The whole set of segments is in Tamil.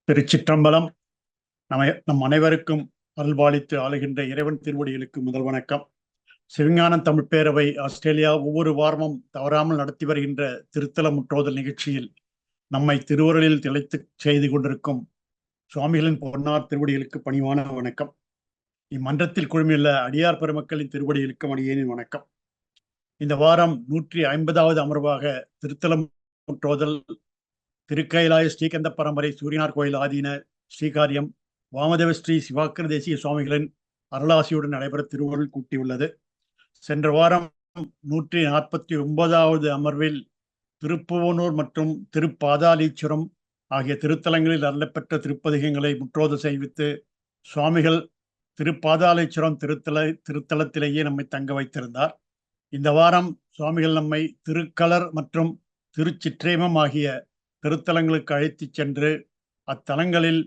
திருச்சிற்றம்பலம். நம் அனைவருக்கும் அருள்பாலித்து ஆளுகின்ற இறைவன் திருவடிகளுக்கு முதல் வணக்கம். சிவஞானம் தமிழ் பேரவை ஆஸ்திரேலியா ஒவ்வொரு வாரமும் தவறாமல் நடத்தி வருகின்ற திருத்தல முற்றோதல் நிகழ்ச்சியில் நம்மை திருவருளில் திளைத்து செய்து கொண்டிருக்கும் சுவாமிகளின் பொன்னார் திருவடிகளுக்கு பணிவான வணக்கம். இம்மன்றத்தில் குழுமியுள்ள அடியார் பெருமக்களின் திருவடிகளுக்கும் அடியேனின் வணக்கம். இந்த வாரம் 150வது அமர்வாக திருத்தலம் முற்றோதல் திருக்கைலாய ஸ்ரீகந்த பரம்பரை சூரியனார் கோயில் ஆதீன ஸ்ரீகாரியம் வாமதேவ ஸ்ரீ சிவாக்கர தேசிய சுவாமிகளின் அருளாசியுடன் நடைபெற திருவருள் கூட்டியுள்ளது. சென்ற வாரம் 149வது அமர்வில் திருப்புவனூர் மற்றும் திருப்பாதாலீச்சுரம் ஆகிய திருத்தலங்களில் அருளப்பெற்ற திருப்பதிகங்களை முற்றோது செய்வித்து சுவாமிகள் திருப்பாதாலீச்சுரம் திருத்தலத்திலேயே நம்மை தங்க வைத்திருந்தார். இந்த வாரம் சுவாமிகள் நம்மை திருக்கலர் மற்றும் திருச்சிற்றேமம் ஆகிய திருத்தலங்களுக்கு அழைத்துச் சென்று அத்தலங்களில்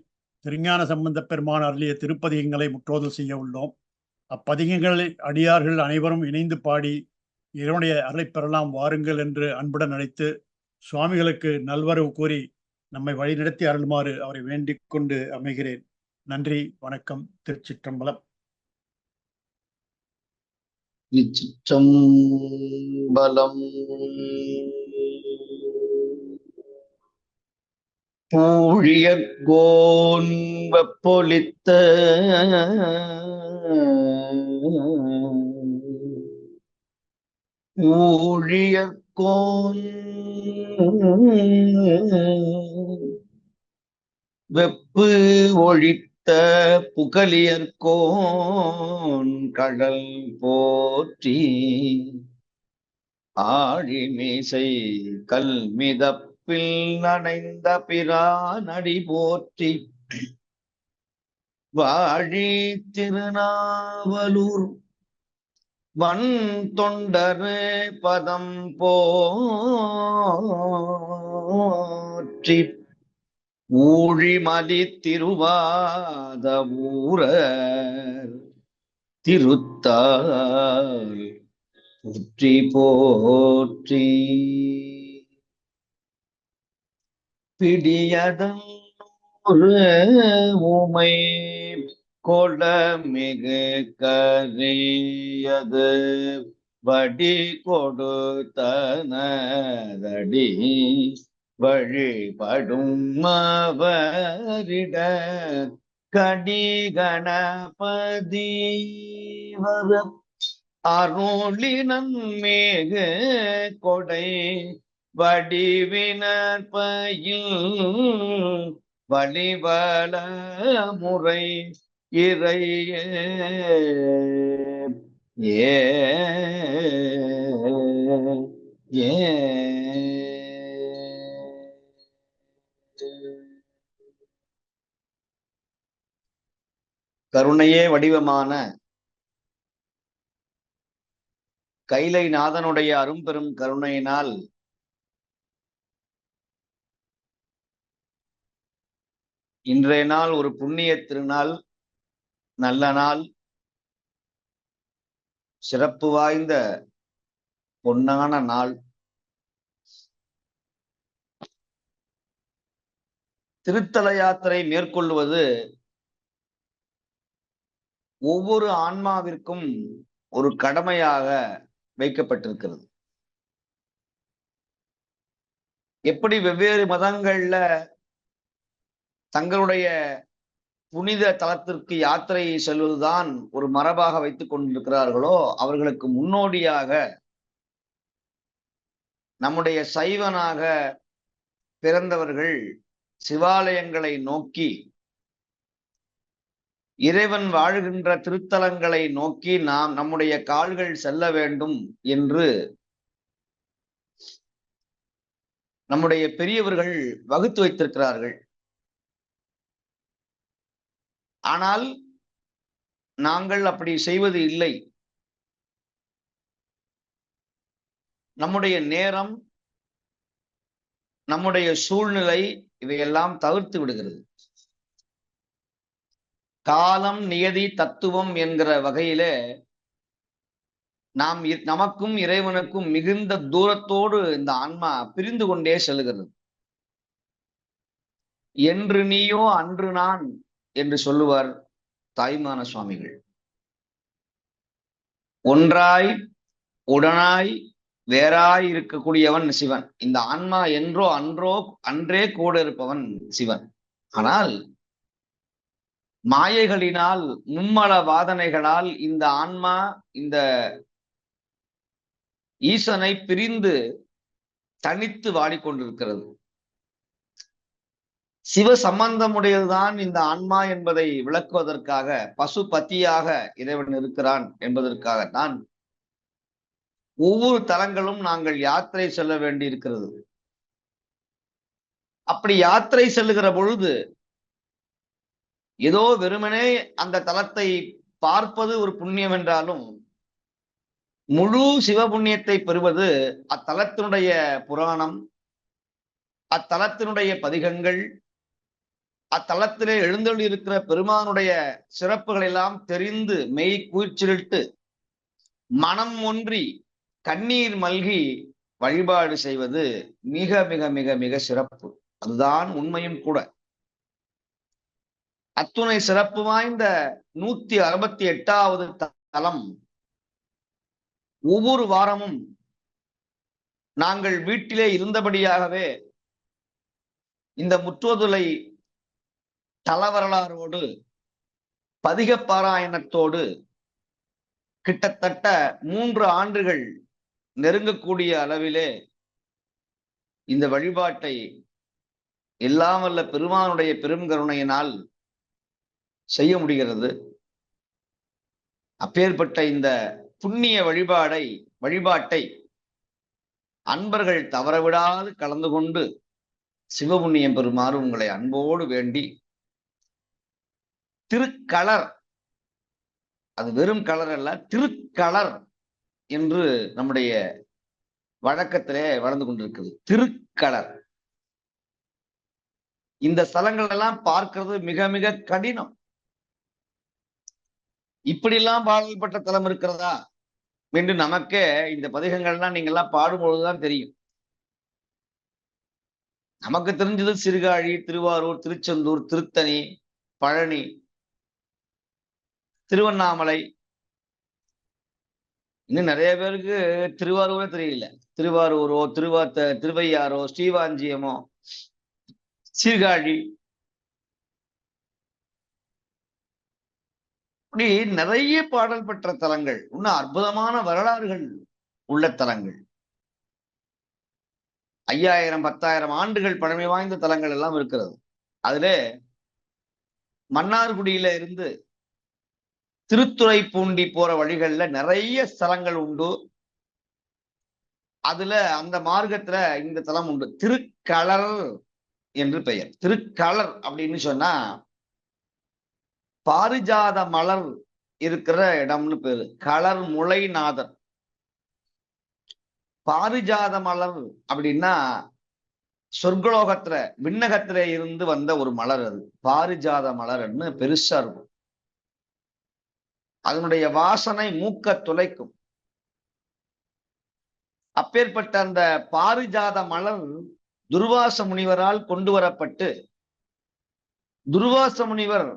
திருஞான சம்பந்த பெருமான் அருளிய திருப்பதிகங்களை முற்றோதல் செய்ய உள்ளோம். அப்பதிகங்களை அடியார்கள் அனைவரும் இணைந்து பாடி இறைவனுடைய அருளை பெறலாம் வாருங்கள் என்று அன்புடன் அழைத்து சுவாமிகளுக்கு நல்வரவு கூறி நம்மை வழிநடத்தி அருளுமாறு அவரை வேண்டிக் கொண்டு அமைகிறேன். நன்றி, வணக்கம். திருச்சிற்றம்பலம். திருச்சிற்றம்பலம். பூழியர்கோன் வெப்பொலித்த ஊழியர்கோன் வெப்பு ஒழித்த புகலியர்கோன் கடல் போற்றி ஆழிமீசை கல்மிதப் நனைந்த பிரானடி போற்றி வாழி திருநாவலூர் வன் தொண்டரு பதம் போற்றி ஊழிமலி திருவாத ஊரர் திருத்தால் போற்றி போற்றி பிடியதன் உமை கொளமிகு கரியது வடி கொடுத்தனதடி வழிபடும் அவரிட கடி கணபதி வர அருளினன் மேகு கொடை வடிவினர் பயில் வழிவள முறை இறைய கருணையே வடிவமான கைலை நாதனுடைய அரும்பெரும் கருணையினால் இன்றைய நாள் ஒரு புண்ணிய திருநாள், நல்ல நாள், சிறப்பு வாய்ந்த பொன்னான நாள். திருத்தல யாத்திரை மேற்கொள்வது ஒவ்வொரு ஆன்மாவிற்கும் ஒரு கடமையாக வைக்கப்பட்டிருக்கிறது. எப்படி வெவ்வேறு மதங்கள்ல தங்களுடைய புனித தலத்திற்கு யாத்திரை செல்வதுதான் ஒரு மரபாக வைத்துக் கொண்டிருக்கிறார்களோ, அவர்களுக்கு முன்னோடியாக நம்முடைய சைவனாக பிறந்தவர்கள் சிவாலயங்களை நோக்கி, இறைவன் வாழ்கின்ற திருத்தலங்களை நோக்கி நம்முடைய கால்கள் செல்ல வேண்டும் என்று நம்முடைய பெரியவர்கள் வகுத்து வைத்திருக்கிறார்கள். ஆனால் நாங்கள் அப்படி செய்வது இல்லை. நம்முடைய நேரம், நம்முடைய சூழ்நிலை இவையெல்லாம் தவிர்த்து விடுகிறது. காலம், நியதி, தத்துவம் என்கிற வகையிலே நமக்கும் இறைவனுக்கும் மிகுந்த தூரத்தோடு இந்த ஆன்மா பிரிந்து கொண்டே செல்கிறது. என்று நீயோ அன்று நான் என்று சொல்லுவார் தாய்மான சுவாமிகள். ஒன்றாய் உடனாய் வேறாய் இருக்கக்கூடியவன் சிவன். இந்த ஆன்மா என்றோ அன்றே கூட இருப்பவன் சிவன். ஆனால் மாயைகளினால், மும்மல வாதனைகளால் இந்த ஆன்மா இந்த ஈசனை பிரிந்து தனித்து வாடிக்கொண்டிருக்கிறது. சிவ சம்பந்தமுடையதுதான் இந்த ஆன்மா என்பதை விளக்குவதற்காக, பசுபதியாக இறைவன் இருக்கிறான் என்பதற்காகத்தான் ஒவ்வொரு தலங்களும் நாங்கள் யாத்திரை செல்ல வேண்டி இருக்கிறது. அப்படி யாத்திரை செல்லுகிற பொழுது ஏதோ வெறுமனே அந்த தலத்தை பார்ப்பது ஒரு புண்ணியம் என்றாலும், முழு சிவபுண்ணியத்தை பெறுவது அத்தலத்தினுடைய புராணம், அத்தலத்தினுடைய பதிகங்கள், அத்தலத்திலே எழுந்தருளி இருக்கிற பெருமானுடைய சிறப்புகள் எல்லாம் தெரிந்து மெய் கூய்ச்சிலிட்டு மனம் ஒன்றி கண்ணீர் மல்கி வழிபாடு செய்வது மிக மிக மிக மிக சிறப்பு. அதுதான் உண்மையும் கூட. அத்துணை சிறப்பு வாய்ந்த 168வது தலம் ஒவ்வொரு வாரமும் நாங்கள் வீட்டிலே இருந்தபடியாகவே இந்த முற்றோதுலை தல வரலாறோடு பதிக பாராயணத்தோடு கிட்டத்தட்ட 3 ஆண்டுகள் நெருங்கக்கூடிய அளவிலே இந்த வழிபாட்டை எல்லாம் வல்ல பெருமானுடைய பெரும் கருணையினால் செய்ய முடிகிறது. அப்பேற்பட்ட இந்த புண்ணிய வழிபாட்டை அன்பர்கள் தவறவிடாது கலந்து கொண்டு சிவபுண்ணியம் பெறுமாறு உங்களை அன்போடு வேண்டி, திருக்களர், அது வெறும் கலர் அல்ல, திருக்களர் என்று நம்முடைய வழக்கத்திலே வளர்ந்து கொண்டிருக்கிறது. திருக்களர். இந்த ஸ்தலங்கள் எல்லாம் பார்க்கிறது மிக மிக கடினம். இப்படியெல்லாம் பாடல்பட்ட தலம் இருக்கிறதா என்று நமக்கே இந்த பதிகங்கள்லாம் நீங்க எல்லாம் பாடும்பொழுதுதான் தெரியும். நமக்கு தெரிஞ்சது சீர்காழி, திருவாரூர், திருச்செந்தூர், திருத்தணி, பழனி, திருவண்ணாமலை. இன்னும் நிறைய பேருக்கு திருவாரூரே தெரியல. திருவாரூரோ, திருவையாரோ, ஸ்ரீவாஞ்சியமோ, சீர்காழி, இப்படி நிறைய பாடல் பெற்ற தலங்கள், இன்னும் அற்புதமான வரலாறுகள் உள்ள தலங்கள், 5000 10,000 ஆண்டுகள் பழமை வாய்ந்த தலங்கள் எல்லாம் இருக்கிறது. அதிலே மன்னார்குடியில இருந்து திருத்துறைப்பூண்டி போற வழிகள்ல நிறைய ஸ்தலங்கள் உண்டு. அதுல அந்த மார்க்கத்துல இந்த தலம் உண்டு. திருக்களர் என்று பெயர். திருக்களர் அப்படின்னு சொன்னா பாரிஜாத மலர் இருக்கிற இடம்னு பேரு. களர் முளைநாதர். பாரிஜாத மலர் அப்படின்னா சொர்க்கலோகத்துல, விண்ணகத்திலே இருந்து வந்த ஒரு மலர். அது பாரிஜாத மலர்ன்னு பெருசா இருக்கும். அதனுடைய வாசனை மூக்க துளைக்கும். அப்பேற்பட்ட அந்த பாரிஜாத மலர் துர்வாச முனிவரால் கொண்டு வரப்பட்டு, துர்வாச முனிவர்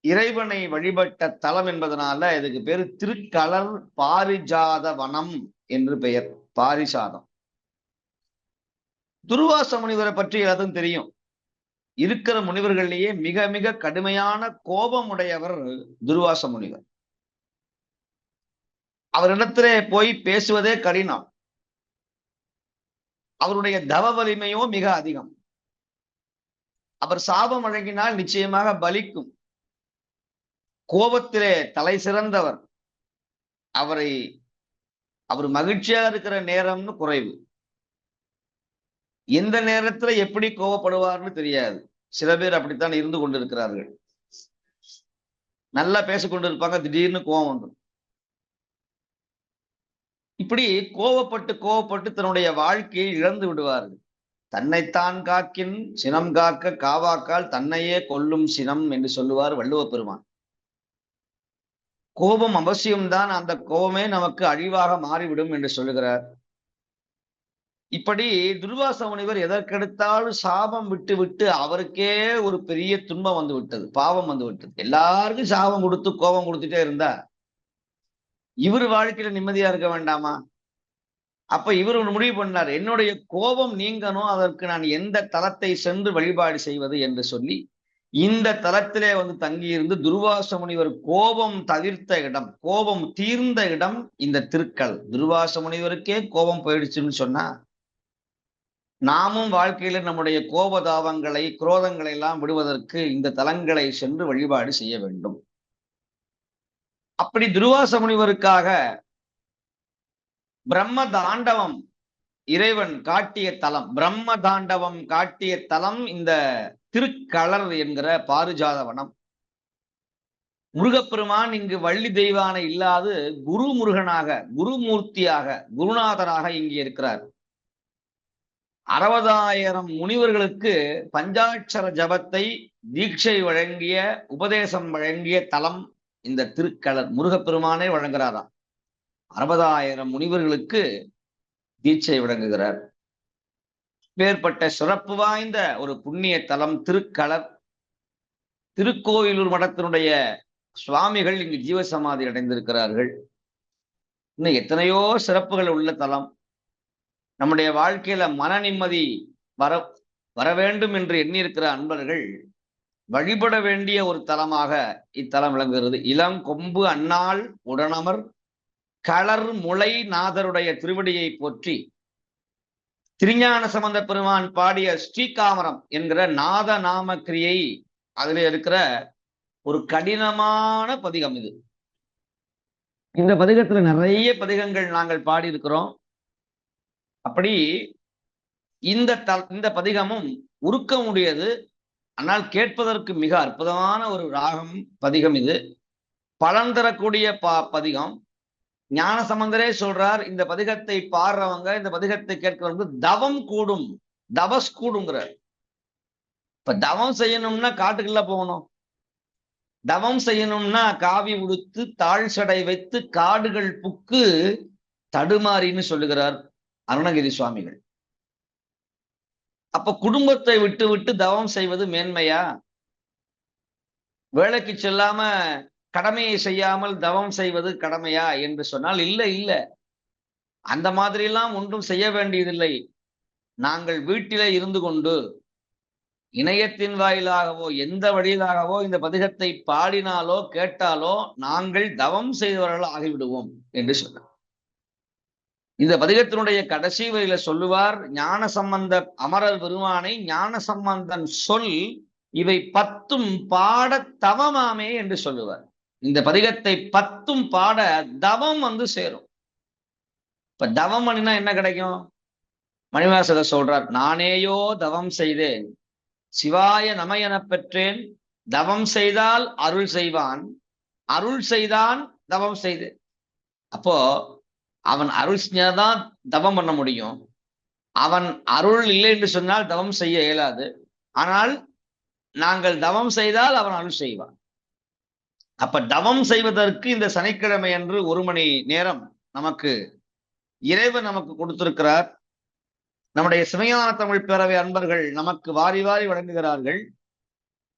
இறைவனை வழிபட்ட தலம் என்பதனால இதுக்கு பேரு திருக்களர் பாரிஜாத வனம் என்று பெயர். பாரிஜாதம். துர்வாச முனிவரை பற்றி எல்லாத்துக்கும் தெரியும். இருக்கிற முனிவர்களிலேயே மிக மிக கடுமையான கோபமுடையவர் துர்வாச முனிவர். அவரிடத்திலே போய் பேசுவதே கடினம். அவருடைய தவ வலிமையோ மிக அதிகம். அவர் சாபம் வழங்கினால் நிச்சயமாக பலிக்கும். கோபத்திலே தலை சிறந்தவர். அவர் மகிழ்ச்சியா இருக்கிற நேரம்னு குறைவு. எந்த நேரத்துல எப்படி கோபப்படுவார்னு தெரியாது. சில பேர் அப்படித்தான் இருந்து கொண்டிருக்கிறார்கள். நல்லா பேசிக்கொண்டு இருப்பாங்க, திடீர்னு கோபம் வந்துடும். இப்படி கோபப்பட்டு தன்னுடைய வாழ்க்கையை இழந்து விடுவார்கள். தன்னைத்தான் காக்கின் சினம் காக்க காவாக்கால் தன்னையே கொல்லும் சினம் என்று சொல்லுவார் வள்ளுவ பெருமான். கோபம் அவசியம்தான். அந்த கோபமே நமக்கு அழிவாக மாறிவிடும் என்று சொல்லுகிறார். இப்படி துர்வாச முனிவர் எதற்கெடுத்தாலும் சாபம் விட்டு விட்டு அவருக்கே ஒரு பெரிய துன்பம் வந்து விட்டது, பாவம் வந்து விட்டது. எல்லாருக்கும் சாபம் கொடுத்து கோபம் கொடுத்துட்டே இருந்தா இவர் வாழ்க்கையில நிம்மதியா இருக்க வேண்டாமா? அப்ப இவர் ஒரு முடிவு பண்ணார், என்னுடைய கோபம் நீங்கணும், அதற்கு நான் எந்த தலத்தை சென்று வழிபாடு செய்வது என்று சொல்லி இந்த தலத்திலே வந்து தங்கியிருந்து துர்வாச முனிவர் கோபம் தவிர்த்த இடம், கோபம் தீர்ந்த இடம் இந்த திருக்கல். துர்வாச முனிவருக்கே கோபம் போயிடுச்சுன்னு சொன்னா நாமும் வாழ்க்கையில நம்முடைய கோபதாபங்களை, குரோதங்களை எல்லாம் விடுவதற்கு இந்த தலங்களை சென்று வழிபாடு செய்ய வேண்டும். அப்படி துர்வாச முனிவருக்காக பிரம்ம தாண்டவம் இறைவன் காட்டிய தலம், பிரம்ம தாண்டவம் காட்டிய தலம் இந்த திருக்களர் என்கிற பாரிஜாத வனம். முருகப்பெருமான் இங்கு வள்ளி தெய்வானை இல்லாது குரு முருகனாக, குருமூர்த்தியாக, குருநாதராக இங்கே இருக்கிறார். 60,000 முனிவர்களுக்கு பஞ்சாட்சர ஜபத்தை தீட்சை வழங்கிய, உபதேசம் வழங்கிய தலம் இந்த திருக்களர். முருகப்பெருமானே வழங்குகிறாராம். 60,000 முனிவர்களுக்கு தீட்சை வழங்குகிறார். வேறுபட்ட சிறப்பு வாய்ந்த ஒரு புண்ணிய தலம் திருக்களர். திருக்கோயிலூர் மடத்தினுடைய சுவாமிகள் இங்கு ஜீவசமாதி அடைந்திருக்கிறார்கள். இன்னும் எத்தனையோ சிறப்புகள் உள்ள தலம். நம்முடைய வாழ்க்கையில மன நிம்மதி வர வேண்டும் என்று எண்ணியிருக்கிற அன்பர்கள் வழிபட வேண்டிய ஒரு தலமாக இத்தலம் விளங்குகிறது. இளங்கொம்பு அன்னாள் உடனமர் களர் முளை நாதருடைய திருவடியை போற்றி திருஞான சம்பந்த பெருமான் பாடிய ஸ்ரீகாமரம் என்கிற நாத நாம கிரியை அதுல இருக்கிற ஒரு கடினமான பதிகம் இது. இந்த பதிகத்துல நிறைய பதிகங்கள் நாங்கள் பாடியிருக்கிறோம். அப்படி இந்த பதிகமும் உருக்கமுடையது, ஆனால் கேட்பதற்கு மிக அற்புதமான ஒரு ராகம் பதிகம் இது. பலன் தரக்கூடிய பதிகம். ஞான சம்பந்தரே சொல்றார், இந்த பதிகத்தை பாடுறவங்க, இந்த பதிகத்தை கேட்கிறவங்க தவம் கூடும், தவஸ் கூடுங்கிறார். இப்ப தவம் செய்யணும்னா காட்டுக்குள்ள போகணும். தவம் செய்யணும்னா காவி உடுத்து தாழ் சடை வைத்து காடுகள் புக்கு தடுமாறின்னு சொல்லுகிறார் அருணகிரி சுவாமிகள். அப்ப குடும்பத்தை விட்டு விட்டு தவம் செய்வது மேன்மையா? வேலைக்கு செல்லாம கடமையை செய்யாமல் தவம் செய்வது கடமையா என்று சொன்னால் இல்லை, இல்லை. அந்த மாதிரி எல்லாம் ஒன்றும் செய்ய வேண்டியதில்லை. நாங்கள் வீட்டிலே இருந்து கொண்டு இணையத்தின் வாயிலாகவோ எந்த வழியிலாகவோ இந்த பதிகத்தை பாடினாலோ கேட்டாலோ நாங்கள் தவம் செய்தவர்கள் ஆகிவிடுவோம் என்று சொன்னார். இந்த பதிகத்தினுடைய கடைசி வரியில சொல்லுவார், ஞான சம்பந்த அமரர் பெருமானை ஞான சம்பந்தன் சொல் இவை 10ம் பாட தவமாமே என்று சொல்லுவார். இந்த பதிகத்தை 10ம் பாட தவம் வந்து சேரும். இப்ப தவம் பண்ணினா என்ன கிடைக்கும்? மணிவாசகர் சொல்றார், நானேயோ தவம் செய்தேன் சிவாய நம எனப் பெற்றேன், தவம் செய்தால் அருள் செய்வான், அருள் செய்தான் தவம் செய்தேன். அப்போ அவன் அருள் செஞ்சாதான் தவம் பண்ண முடியும். அவன் அருள் இல்லை என்று சொன்னால் தவம் செய்ய இயலாது. ஆனால் நாங்கள் தவம் செய்தால் அவன் அருள் செய்வான். அப்ப தவம் செய்வதற்கு இந்த சனிக்கிழமை அன்று 1 மணி நேரம் நமக்கு இறைவன் நமக்கு கொடுத்திருக்கிறார். நம்முடைய சிவஞான தமிழ் பேரவை அன்பர்கள் நமக்கு வாரி வாரி வழங்குகிறார்கள்.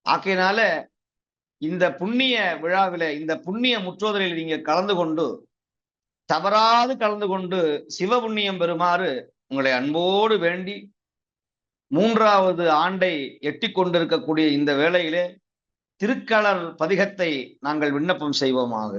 ஆகையினால இந்த புண்ணிய விழாவில, இந்த புண்ணிய முற்றோதலில் நீங்க கலந்து கொண்டு, தவறாது கலந்து கொண்டு சிவபுண்ணியம் பெறுமாறு உங்களை அன்போடு வேண்டி 3வது ஆண்டை எட்டி கொண்டிருக்கக்கூடிய இந்த வேளையிலே திருக்களர் பதிகத்தை நாங்கள் விண்ணப்பம் செய்வோமாக.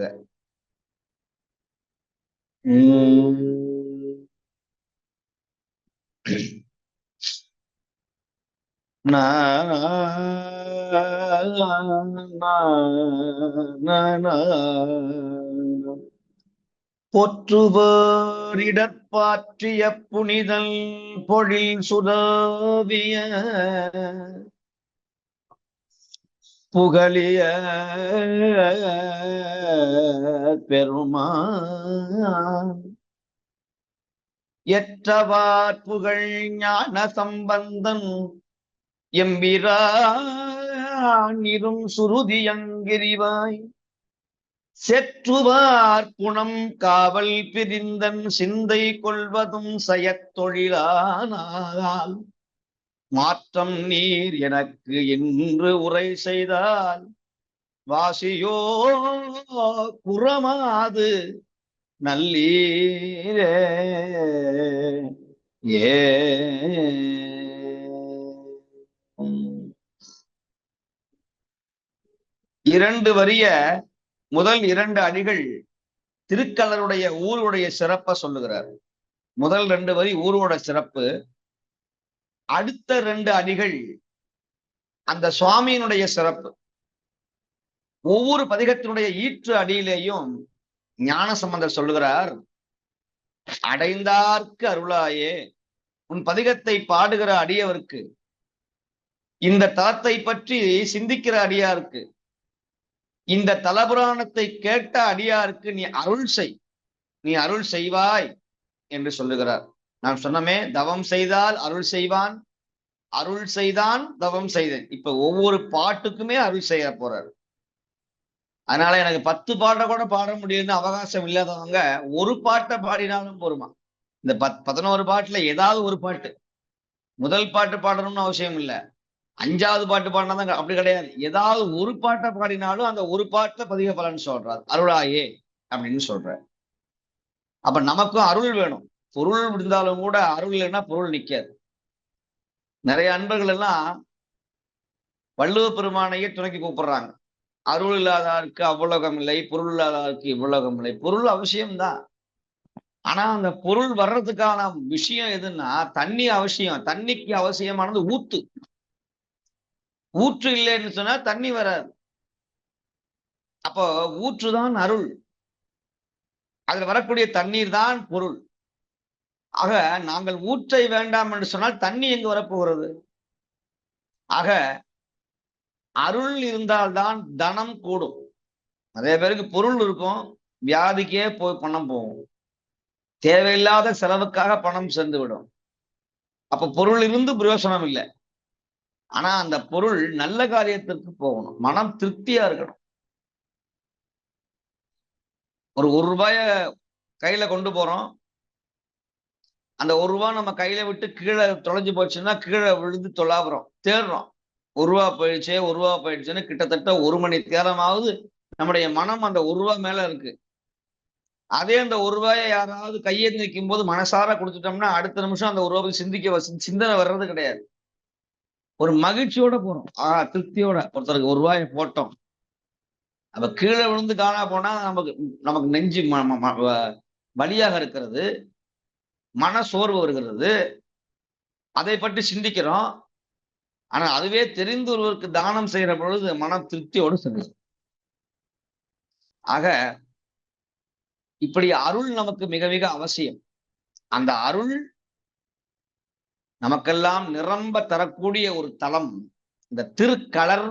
பொற்றுவோரிடற்பாற்றிய புனிதல் பொழில் சுதாவிய புகழிய பெருமான் எற்றவார் புகழ் ஞான சம்பந்தன் எம்பிரான் இரும் சுருதியங்கிரிவாய் செற்றுவார் புனம் காவல் பிரிந்தன் சிந்தை கொள்வதும் செயற்தொழிலானால் மாற்றம் நீர் எனக்கு என்று உரை செய்தால் வாசியோ புறமாது நல்லீரே. ஏ இரண்டு வரிய முதல் இரண்டு அடிகள் திருக்கலருடைய ஊருடைய சிறப்பை சொல்லுகிறார். முதல் ரெண்டு வரி ஊரோட சிறப்பு, அடுத்த ரெண்டு அடிகள் அந்த சுவாமியினுடைய சிறப்பு. ஒவ்வொரு பதிகத்தினுடைய ஈற்று அடியிலேயும் ஞானசம்பந்தர் சொல்லுகிறார், அடைந்தார்க்கு அருளாயே, உன் பதிகத்தை பாடுகிற அடியவருக்கு, இந்த தலத்தை பற்றி சிந்திக்கிற அடியாருக்கு, இந்த தலபுராணத்தை கேட்ட அடியாருக்கு நீ அருள் செய், நீ அருள் செய்வாய் என்று சொல்லுகிறார். நான் சொன்னமே, தவம் செய்தால் அருள் செய்வான், அருள் செய்தான் தவம் செய்தேன். இப்ப ஒவ்வொரு பாட்டுக்குமே அருள் செய்ய போறார். அதனால எனக்கு 10 பாட்டை கூட பாட முடியும்னு அவகாசம் இல்லாதவங்க ஒரு பாட்டை பாடினாலும் போருமா. இந்த 11 பாட்டுல ஏதாவது ஒரு பாட்டு, முதல் பாட்டு பாடணும்னு அவசியம் இல்லை, 5வது பாட்டு பாடினாதான், அப்படி கிடையாது. ஏதாவது ஒரு பாட்டை பாடினாலும் அந்த ஒரு பாட்டுல பதிக பலன் சொல்றார், அருளாயே அப்படின்னு சொல்றார். அப்ப நமக்கும் அருள் வேணும். பொருள் இருந்தாலும் கூட அருள் இல்லைன்னா பொருள் நிக்காது. நிறைய அன்பர்கள் எல்லாம் வள்ளுவ பெருமானையே துணைக்கு கூப்பிடுறாங்க. அருள் இல்லாதாருக்கு அவ்வுலகம் இல்லை, பொருள் இல்லாதாருக்கு இவ்வுலகம் இல்லை. பொருள் அவசியம்தான். ஆனா அந்த பொருள் வர்றதுக்கான விஷயம் எதுன்னா தண்ணி அவசியம். தண்ணிக்கு அவசியமானது ஊத்து. ஊற்று இல்லைன்னு சொன்னா தண்ணி வராது. அப்போ ஊற்றுதான் அருள், அதுல வரக்கூடிய தண்ணீர் தான் பொருள். ஆக நாங்கள் ஊற்றை வேண்டாம் என்று சொன்னால் தண்ணி எங்கு வரப்போகிறது? ஆக அருள் இருந்தால்தான் தனம் கூடும். நிறைய பேருக்கு பொருள் இருக்கும், வியாதிக்கே போய் பணம் போகும், தேவையில்லாத செலவுக்காக பணம் சென்று விடும். அப்ப பொருள் இருந்து பிரயோசனம் இல்லை. ஆனா அந்த பொருள் நல்ல காரியத்திற்கு போகணும், மனம் திருப்தியா இருக்கணும். ஒரு ரூபாய கையில கொண்டு போறோம், அந்த ரூபா நம்ம கையில விட்டு கீழே தொலைஞ்சு போச்சுன்னா கீழே விழுந்து தொலாவுறோம், தேடுறோம். ரூபா போயிடுச்சுன்னு கிட்டத்தட்ட 1 மணி நேரமாவது நம்முடைய மனம் அந்த ரூபா மேல இருக்கு. அதே அந்த ரூபாயை யாராவது கையேந்தி நிற்கும் போது மனசார கொடுத்துட்டோம்னா அடுத்த நிமிஷம் அந்த ரூபாவை சிந்தனை வர்றது கிடையாது. ஒரு மகிழ்ச்சியோட போறோம், திருப்தியோட. ஒருத்தருக்கு ரூபாயை போட்டோம், அப்ப கீழே விழுந்து காணா போனா நமக்கு நெஞ்சு வலியாக இருக்கிறது, மன சோர்வு வருகிறது, அதை பற்றி சிந்திக்கிறோம். ஆனா அதுவே தெரிந்து ஒருவருக்கு தானம் செய்யற பொழுது மனம் திருப்தியோடு செல்லுது. ஆக இப்படி அருள் நமக்கு மிக மிக அவசியம். அந்த அருள் நமக்கெல்லாம் நிரம்ப தரக்கூடிய ஒரு தலம் இந்த திருக்களர்.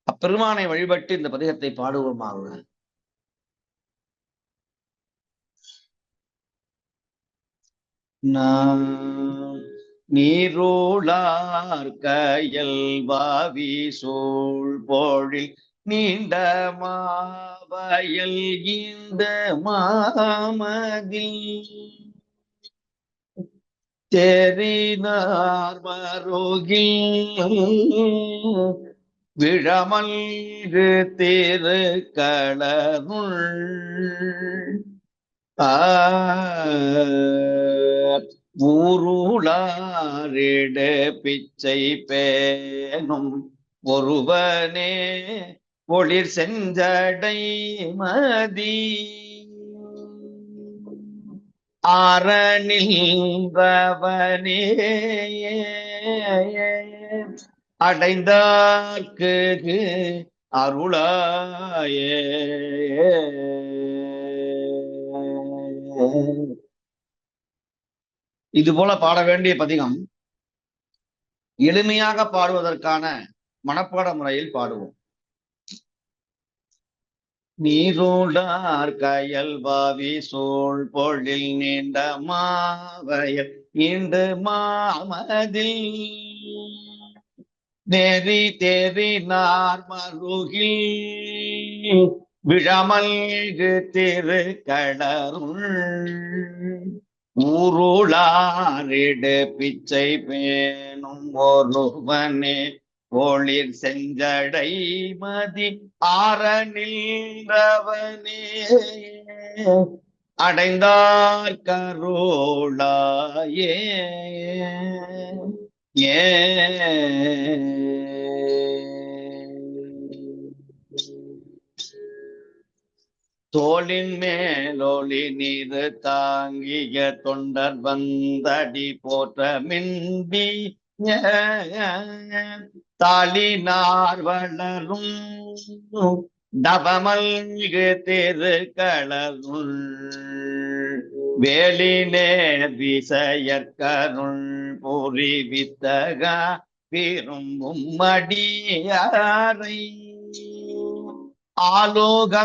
அப்பெருமானை வழிபட்டு இந்த பதிகத்தை பாடுவோமாக. நீரோளார் கயல் வாவி சூழ் பொழில் நீண்ட மாவயல் இந்த மாமதில் தெரினார் மருகில் விழமல்கு திருக்களருள் ஊருளாரிட பிச்சை பேணும் ஒருவனே ஒளிர் செஞ்சடை மதி ஆரணில்வனே அடைந்தார்க்கு அருளாயே. இது போல பாட வேண்டிய பதிகம் எளிமையாக பாடுவதற்கான மனப்பாட முறையில் பாடுவோம். நீரோடார் கயல் வாவி சோழ் பொழில் நீண்ட மாவயல் நீண்டு மாமதில் நெறி தேறினார் மருகில் விழமல்கு திருக்கடருள் ஊருளாரிடு பிச்சை பேணும் ஒருவனே ஒளிர் செஞ்சடை மதி ஆற நின்றவனே அடைந்தார் கருளாயே ஏ தோளின் மேலொளி நீரு தாங்கிய தொண்டர் வந்தடி போற்ற மின்பி தாளினார் வளரும் தவமல்கு திருக்களருள் வேலினேர் விசையற்கருள் புரிவித்தகா விரும்பும் மடியாரை ஆலோகந்தவனே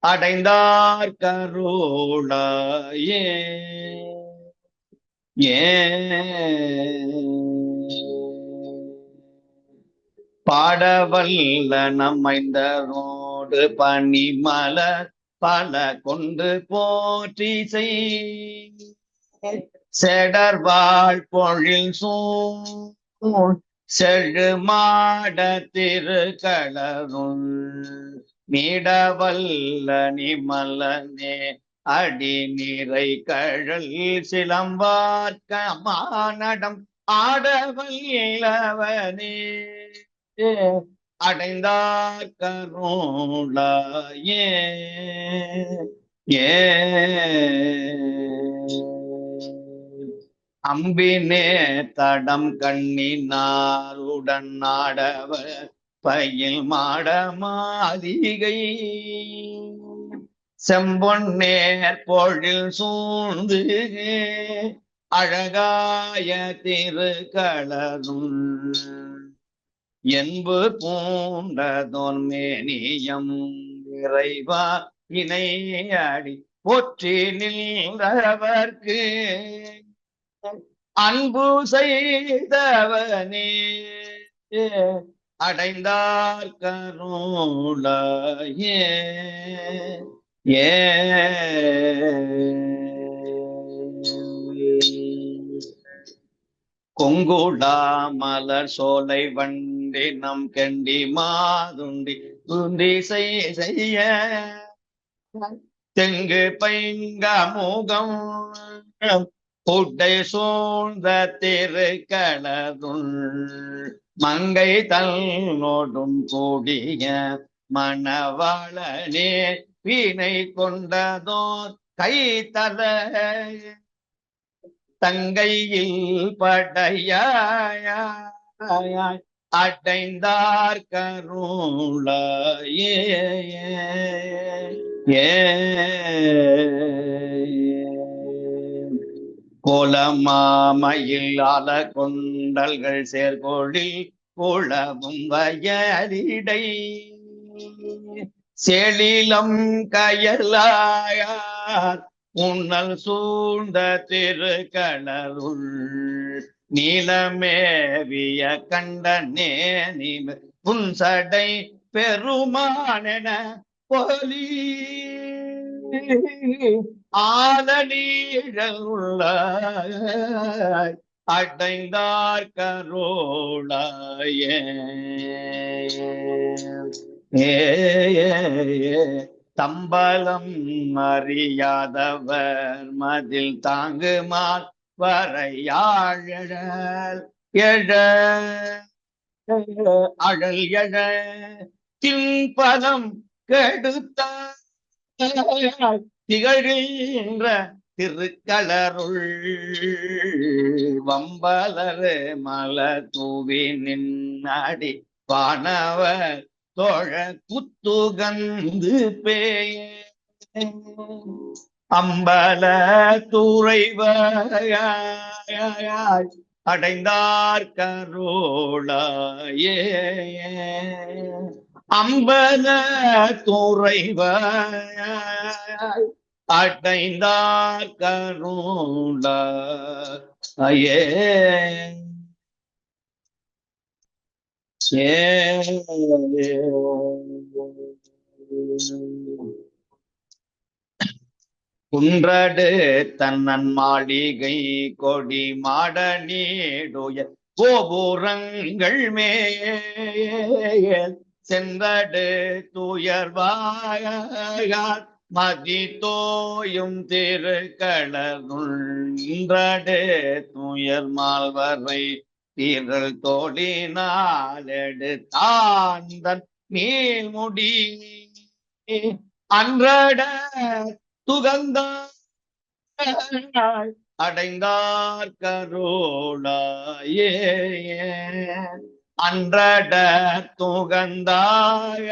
அடைந்தார் கருளாயே ஏ பாடவல்ல நம்மைந்தரோடு பனிமலர் பல கொண்டு போற்றி செடர்வாழ் பொழில் சூழ் செழு மாட திருக்களருள் நீடவல்ல நிமலனே அடி நிறை கழல் சிலம்பார்க்க மானடம் ஆடவல்லவனே அடைந்தார் கருளாயே ஏ அம்பினே தடம் கண்ணினாருடன் நாடவர் பையில் மாட மாளிகை செம்பொன்னேர் பொழில் சூழ்ந்து அழகாய திருக்களருள் என்பு பூண்டதோன் மேனியம் இறைவா இணையடி போற்றி நின்றவர்க்கு அன்பு செய்தவனே அடைந்தார் கருளாயே ஏ கொங்குடா மலர் சோலை வண்டி நம் கண்டி மாதுண்டி துண்டி செய்ய தெங்கு பைங்க முகம் புட்டை சூழ்ந்த திருக்களருள் மங்கை தன்னோடும் கூடிய மணவாளனே வீணை கொண்டதோர் கை தல தங்கையில் படையாய் அடைந்தார் கருளாயே ஏ கோலமாமையில் ஆல கொண்டல்கள் சேர்கொழில் குளவும் வயலிடை செழிலம் கயலாயார் உன்னல் சூழ்ந்த திருக்களருள் நீலமேவிய கண்டனே நீ புன்சடை பெருமானென பொலி ஆலநீழலுள்ள அடைந்தார் கருளாயே தம்பலம் அறியாதவர் மதில் தாங்குமார் வரையாழல் எழ அழல் எழ தின்பலம் கெடுத்த திகழ்கின்ற திருக்களருள் வம்பலரு மலர் தூவி நின்னாடி வானவர் தோழ குத்துகந்து பேய அம்பல துறைவாய் அடைந்தார் கருளாயே அம்பல துறைவாய் அடைந்தார் கருளாயே. குன்றடு தன்னன் மாளிகை கொடி மாட நீடுய கோபுரங்கள் மேல் சென்றடு துயர்வாயார் மதி தோயும் திருக்களருள் துயர் மால்வரை தீரல் தோழினாலெடு தாந்தன் நீள்முடி அன்றட துகந்தாய் அடைந்தார் கருளாயே. அன்றட துகந்தாய்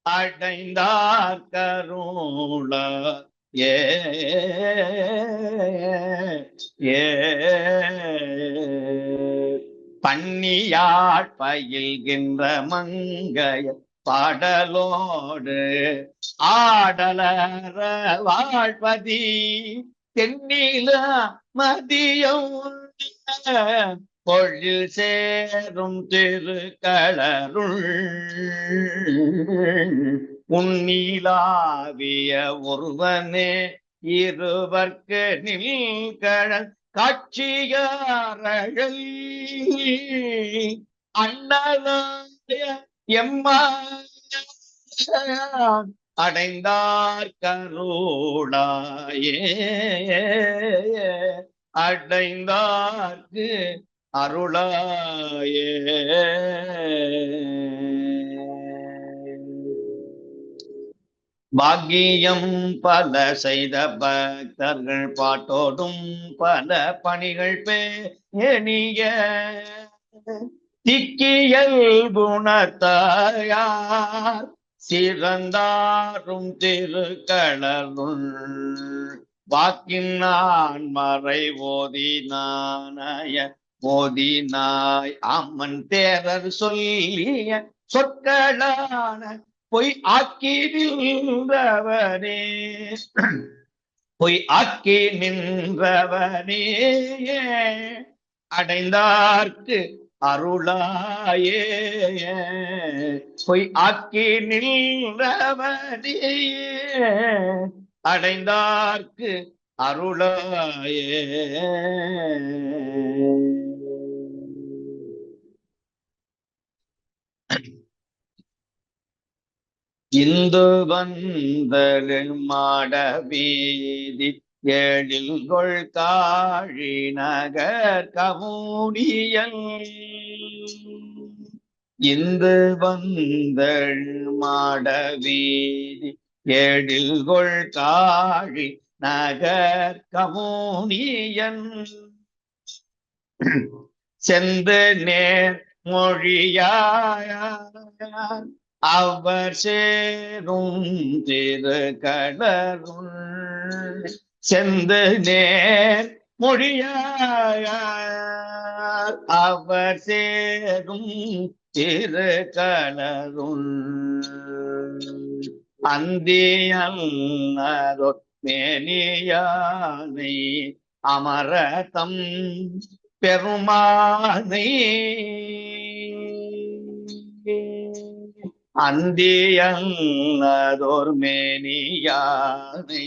அடைந்தார் கருளாயே. பன்னியாட் பயில்கின்ற மங்கைய பாடலோடு ஆடலர வாழ்பதி தென்னில மதியம் பொழில் சேரும் திருக்களருள் உன்னிலாவிய ஒருவனே இருவர்க்கு நில்கழல் காட்சியாரழல் அண்ணலாய எம்மான் அடைந்தார் கருளாயே. அடைந்தார்க்கு அருளாயே. பாக்கியம் பல செய்த பக்தர்கள் பாட்டோடும் பல பணிகள் பேணிய திக்கியல் குணத்தாயார் சிறந்தாரும் திருக்களருள் வாக்கின் நான் மறை ஓதினானய ஓதினாய் அம்மன் தேரர் சொல்லிய சொற்களான பொய் ஆக்கி நின்றவனே பொய் ஆக்கி நின்றவனே அடைந்தார்க்கு அருளாயே. பொய் ஆக்கி நின்றவனே அடைந்தார்க்கு அருளாயே. இந்து வந்தல் மாட வீதி எழில் கொள் காழி நகர் கமுனியல் இந்து வந்தல் மாட வீதி எழில் கொள் காழி நகர் கமுனியன் செந்து நேர் மொழியார் அவர் சேரும் திருக்கடலுள் செந்து நேர் மொழியார் அவர் சேரும் திருக்கடலுள் அந்தியல்லதொ மேனியானை அமரதம் பெருமானை அந்தியல்லதோர் மேனியானை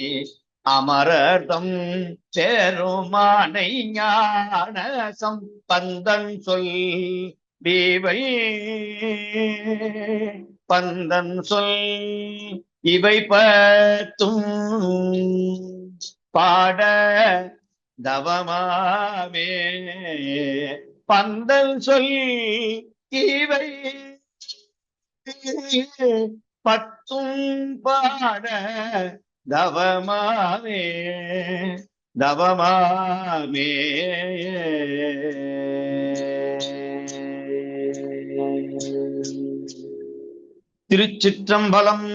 அமரதம் பெருமானை ஞான சம்பந்தன் சொல் வீவை பந்தன் சொல் இவை பத்தும் பாட தவமாமே பந்தல் சொல் இவை பத்தும் பாட தவமாமே தவமாமே. திருச்சிற்றம்பலம்.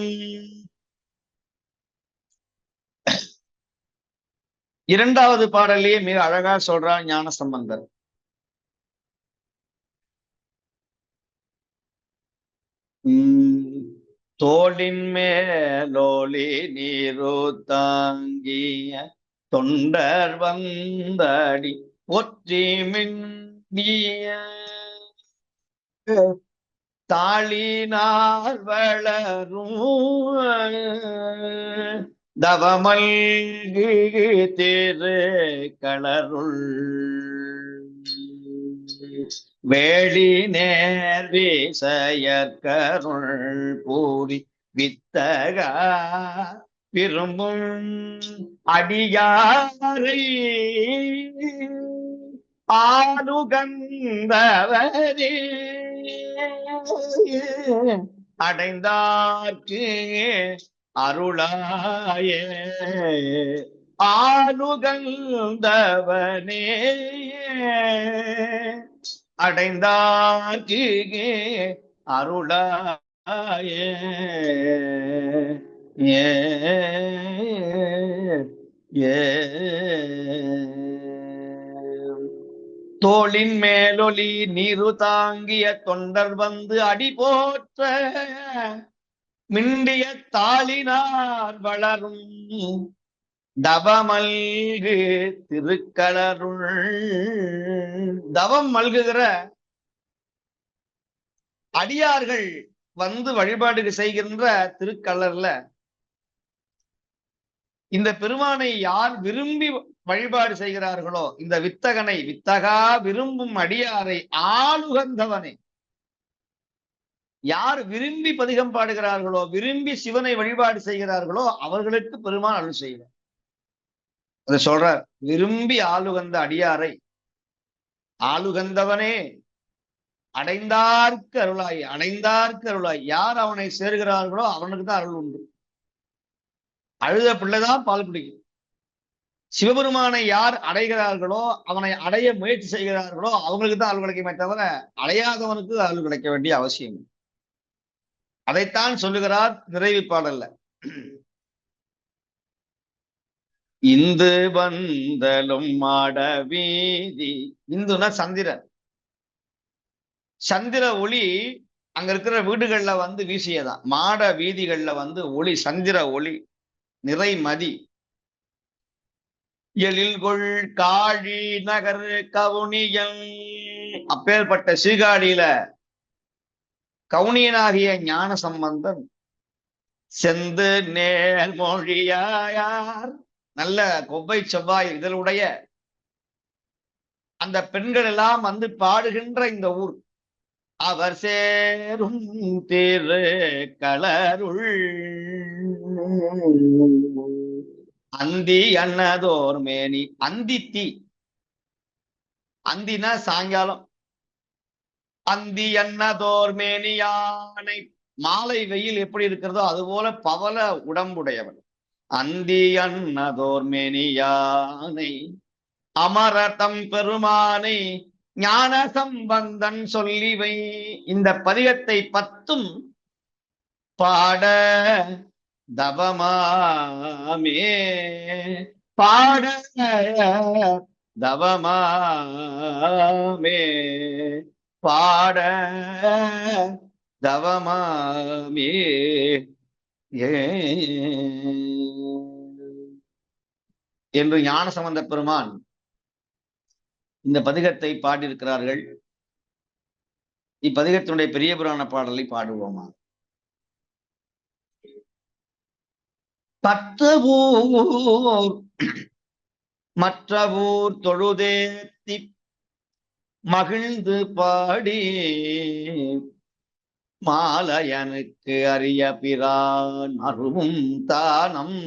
இரண்டாவது பாடலையே மிக அழகா சொல்றார் ஞான சம்பந்தர். தோளின் மேலோலி நீரு தாங்கிய தொண்டர் வந்தடி ஒற்றி மின்னிய தாளினார் வளரும் தவமல்கி திரு களருள் வேளி நேர்வி செயற்கருள் பூரி வித்தக விரும்பும் அடியாரை ஆளுகந்தவரே அடைந்தார்க்கு அருளாய ஆளுகந்தவனே அடைந்தார்க்கு அருளாய தோளின் மேலொலி நீரு தாங்கிய தொண்டர் வந்து அடி போற்ற மிண்டிய தாளினார் வளரும் தவமல்கு திருக்களருள் தவம் மல்குகிற அடியார்கள் வந்து வழிபாடு செய்கின்ற திருக்கலர்ல இந்த பெருமானை யார் விரும்பி வழிபாடு செய்கிறார்களோ, இந்த வித்தகனை வித்தகா விரும்பும் அடியாரை ஆளுகந்தவனை யார் விரும்பி பதிகம் பாடுகிறார்களோ, விரும்பி சிவனை வழிபாடு செய்கிறார்களோ அவர்களுக்கு பெருமான் அருள் செய்கிறார். அதை சொல்றார், விரும்பி ஆளுகந்த அடியாரை ஆளுகந்தவனே அடைந்தார்க்கு அருளாய். அடைந்தார்க்கு அருளாய். யார் அவனை சேர்கிறார்களோ அவனுக்கு தான் அருள் உண்டு. அழுத பிள்ளைதான் பால் குடிக்கும். சிவபெருமானை யார் அடைகிறார்களோ, அவனை அடைய முயற்சி செய்கிறார்களோ அவங்களுக்கு தான் அருள் கிடைக்குமே தவிர அடையாதவனுக்கு அருள் கிடைக்க வேண்டிய அவசியம். அதைத்தான் சொல்லுகிறார் நிறைவு பாடல்ல. இந்து வந்தலும் மாட வீதி. இந்துனா சந்திரன். சந்திர ஒளி அங்க இருக்கிற வீடுகள்ல வந்து வீசியதான். மாட வீதிகள்ல வந்து ஒளி, சந்திர ஒளி நிறை மதி. எழில்கொள் காழி நகர் கவுனியன். அப்பேற்பட்ட சீர்காழியில கவுனியனாகிய ஞான சம்பந்தன் செந்து நேர் மொழியாயார், நல்ல கொவ்வை செவ்வாய் இதழுடைய அந்த பெண்கள் எல்லாம் வந்து பாடுகின்ற இந்த ஊர். அவர் சேரும் திரு களருள் அந்தி அன்னதோர் மேனி. அந்தித்தி, அந்தினா சாயங்காலம். அந்தி அன்னதோர் மேனி யானை. மாலை வெயில் எப்படி இருக்கிறதோ அதுபோல பவள உடம்புடையவன். அந்தி அன்னதோர் மேனி யானை அமரதம் பெருமானை ஞான சம்பந்தன் சொல்லிவை. இந்த பதிகத்தை 10ம் பாட தவமாமே, பாட தவமாமே, பாட தவமாமே என்று ஞான சம்பந்த பெருமான் இந்த பதிகத்தை பாடியிருக்கிறார்கள். இப்பதிகத்தினுடைய பெரிய புராண பாடலை பாடுவோமா? பற்றவூர் மற்ற ஊர் தொழுதேத்தி மகிழ்ந்து பாடி மாலையனுக்கு அரிய பிரான் அருவும் தானம்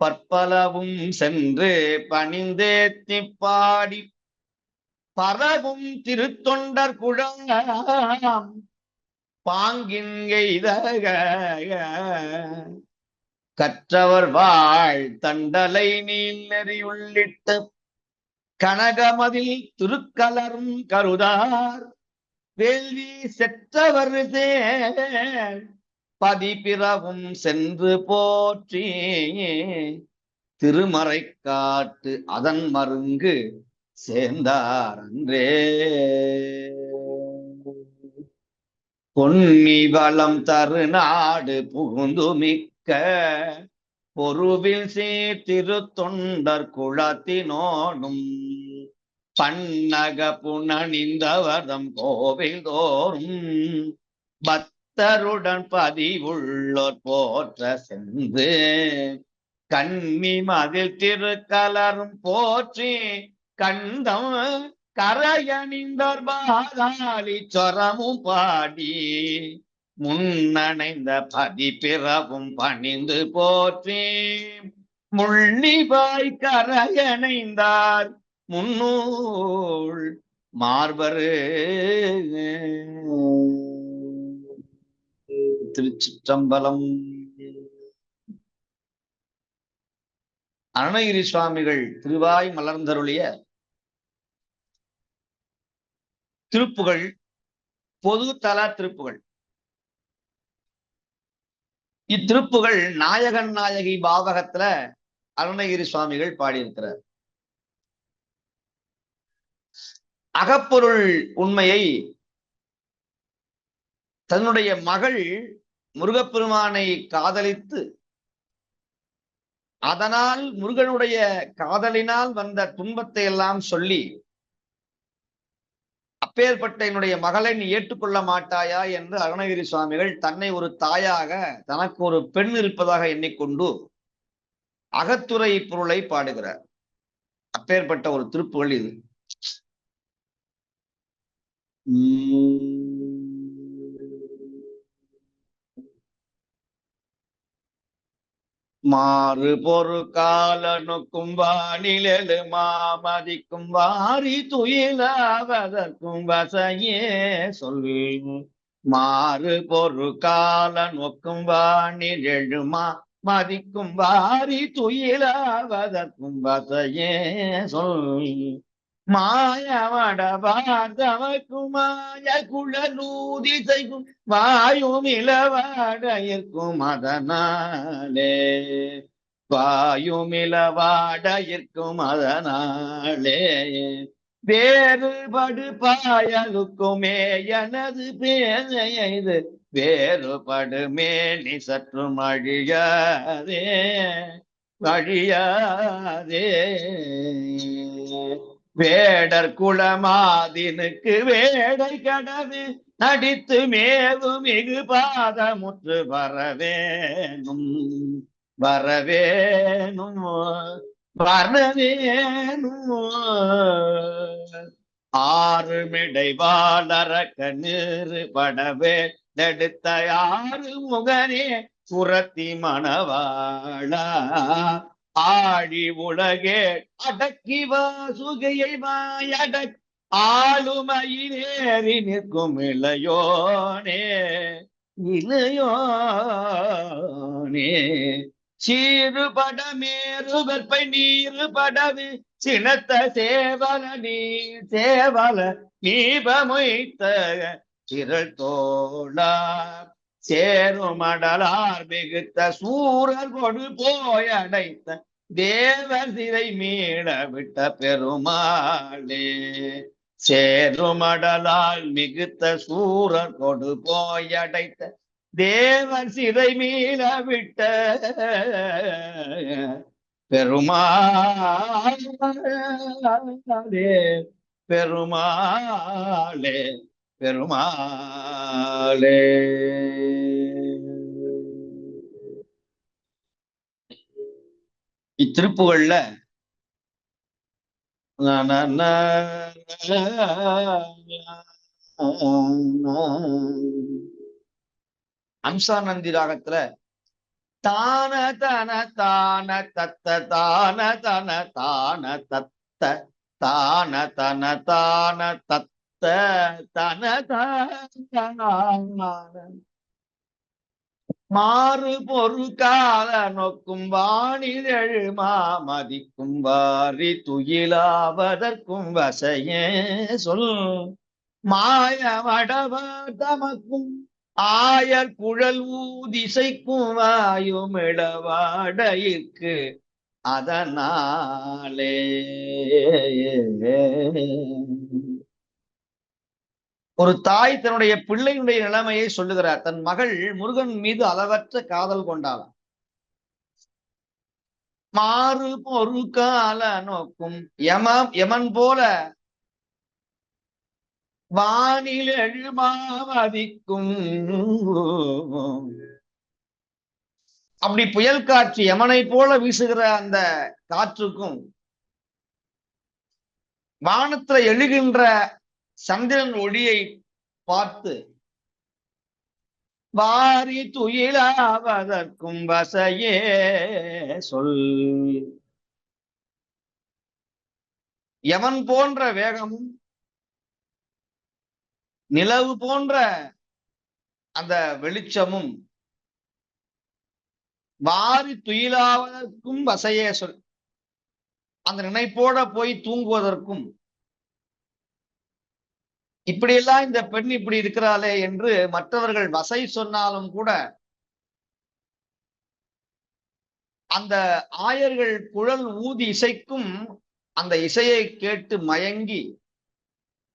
பற்பலவும் சென்று பணிந்தேத்தி பாடி பரவும் திருத்தொண்டர் குழாம் பாங்கின் எய்தக கற்றவர் வாழ் தண்டலை நீல் நெறி உள்ளிட்ட கனகமதில் திருக்கலரும் கருதார் வேள்வி செற்றவர் பதிபிறவும் சென்று போற்றி திருமறை காட்டு அதன் மருங்கு சேர்ந்தார் அன்றே. பொன்னி வளம் தரு நாடு புகுந்து மிக்க பொருவில் சீர்திரு தொண்டர் குளத்தினோடும் பன்னக புனணிந்தவதம் கோவில் தோறும் பக்தருடன் பதிவுள்ளோர் போற்ற சென்று கன்னி மதில் திருக்கலரும் போற்றி கண்டம் கரையணிந்தோர் பாதாளி சொரமும் பாடி முன்னணைந்த பதிப்பிறவும் பணிந்து போற்றி முள்ளிவாய் கரையணைந்தார் முன்னூல் மார்பரு. திருச்சிற்றம்பலம். அருணகிரி சுவாமிகள் திருவாய் மலர்ந்தருளிய திருப்புகள் பொது தல திருப்புகள். இத்திருப்புகள் நாயகன் நாயகி பாவகத்துல அருணகிரி சுவாமிகள் பாடியிருக்கிறார். அகப்பொருள் உண்மையை தன்னுடைய மகள் முருகப்பெருமானை காதலித்து அதனால் முருகனுடைய காதலினால் வந்த துன்பத்தை எல்லாம் சொல்லி அப்பேற்பட்ட என்னுடைய மகளை நீ ஏற்றுக்கொள்ள மாட்டாயா என்று அருணகிரி சுவாமிகள் தன்னை ஒரு தாயாக தனக்கு ஒரு பெண் இருப்பதாக எண்ணிக்கொண்டு அகத்துறை பொருளை பாடுகிறார். அப்பேற்பட்ட ஒரு திருப்புகள் இது. மாறு பொறு காலனுக்கும் வானிலெழு மாமதிக்கும் வாரி துயிலாவதற்கும் வசையே சொல். மாறு பொறு காலனுக்கும் வானிலெழு மதிக்கும் வாரி துயிலாவதற்கும் வசையே சொல். மாயவட பார்த்தவர்க்கும் மாய குழலூதி செய்கும் வாயும் இளவாடையிற்கும் அதனாலே வாயும் இளவாடையிற்கும் அதனாலே வேறுபடு பாயலுக்குமே எனது பேதையது வேறுபடு மேனி சற்றும் அழியாதே அழியாதே. வேடர் குளமாதினுக்கு வேடை கடவு நடித்து மேவு மிகு பாதமுற்று வரவேணும் வரவேணும் வரவேணும். ஆறு மிடை வாழறக்க நீரு படவே நெடுத்த ஆறு முகனே சுரத்தி மணவாளா ஆடி உலகே அடக்கி வாசுகையை வாயடக் ஆளுமையிலேறி நிற்கும் இளையோனே இளையோனே. சீறுபட மேறு வெப்பை நீரு படவு சினத்த சேவல நீர் சேவல நீபமொய்த்த சிறல் தோழா சேருமடலார் மிகுத்த சூரர் கொடு போய் அடைத்த தேவர் சிறை மீள விட்ட பெருமாளே. சேருமடலால் மிகுத்த சூரர் கொடு போய் அடைத்த தேவர் சிறை மீள விட்ட பெருமாளே பெருமாளே பெருமாளே. இத்திருப்புகள்ல அம்சானந்தி ராகத்துல தான தன தான தத்த தான தன தான தத்த தான தன தான தத்த தன தான மாறு பொரு கால நோக்கும் வானிலெழு மாமதிக்கும் வாரி துயிலாவதற்கும் வசையே சொல். மாயமடவ தமக்கும் ஆயர் குழல் ஊதிசைக்கும் வாயும் இளவாடையிற்கு அதனாலே ஒரு தாய் தன்னுடைய பிள்ளையினுடைய நிலைமையை சொல்லுகிறார். தன் மகள் முருகன் மீது அளவற்ற காதல் கொண்டாளாம். மாறு பொரு கால நோக்கும் யமன் போல வானில் எழுமாவதிக்கும். அப்படி புயல் காற்று யமனை போல வீசுகிற அந்த காற்றுக்கும் வானத்துல எழுகின்ற சந்திரன் ஒளியை பார்த்து வாரி துயிலாவதற்கும் வசையே சொல். யமன் போன்ற வேகமும் நிலவு போன்ற அந்த வெளிச்சமும் வாரி துயிலாவதற்கும் வசையே சொல். அந்த நினைப்போட போய் தூங்குவதற்கும் இப்படியெல்லாம் இந்த பெண் இப்படி இருக்கிறாளே என்று மற்றவர்கள் வசை சொன்னாலும் கூட அந்த ஆயர்கள் குழல் ஊதி இசைக்கும் அந்த இசையை கேட்டு மயங்கி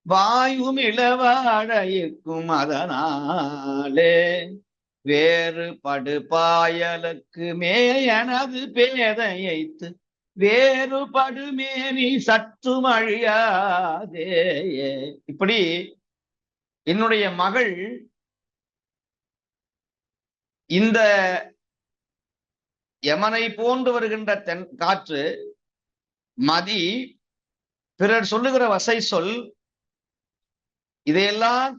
வாயும் இளவாழைக்கும் அதனாலே வேறு படுபாயலுக்கு மேயனது பேதையைத்து வேறுபடுமேனி சற்றும் அழியாதே. இப்படி என்னுடைய மகள் இந்த யமனை போன்று வருகின்ற தென் காற்று மதி பிறர் சொல்லுகிற வசை சொல் இதையெல்லாம்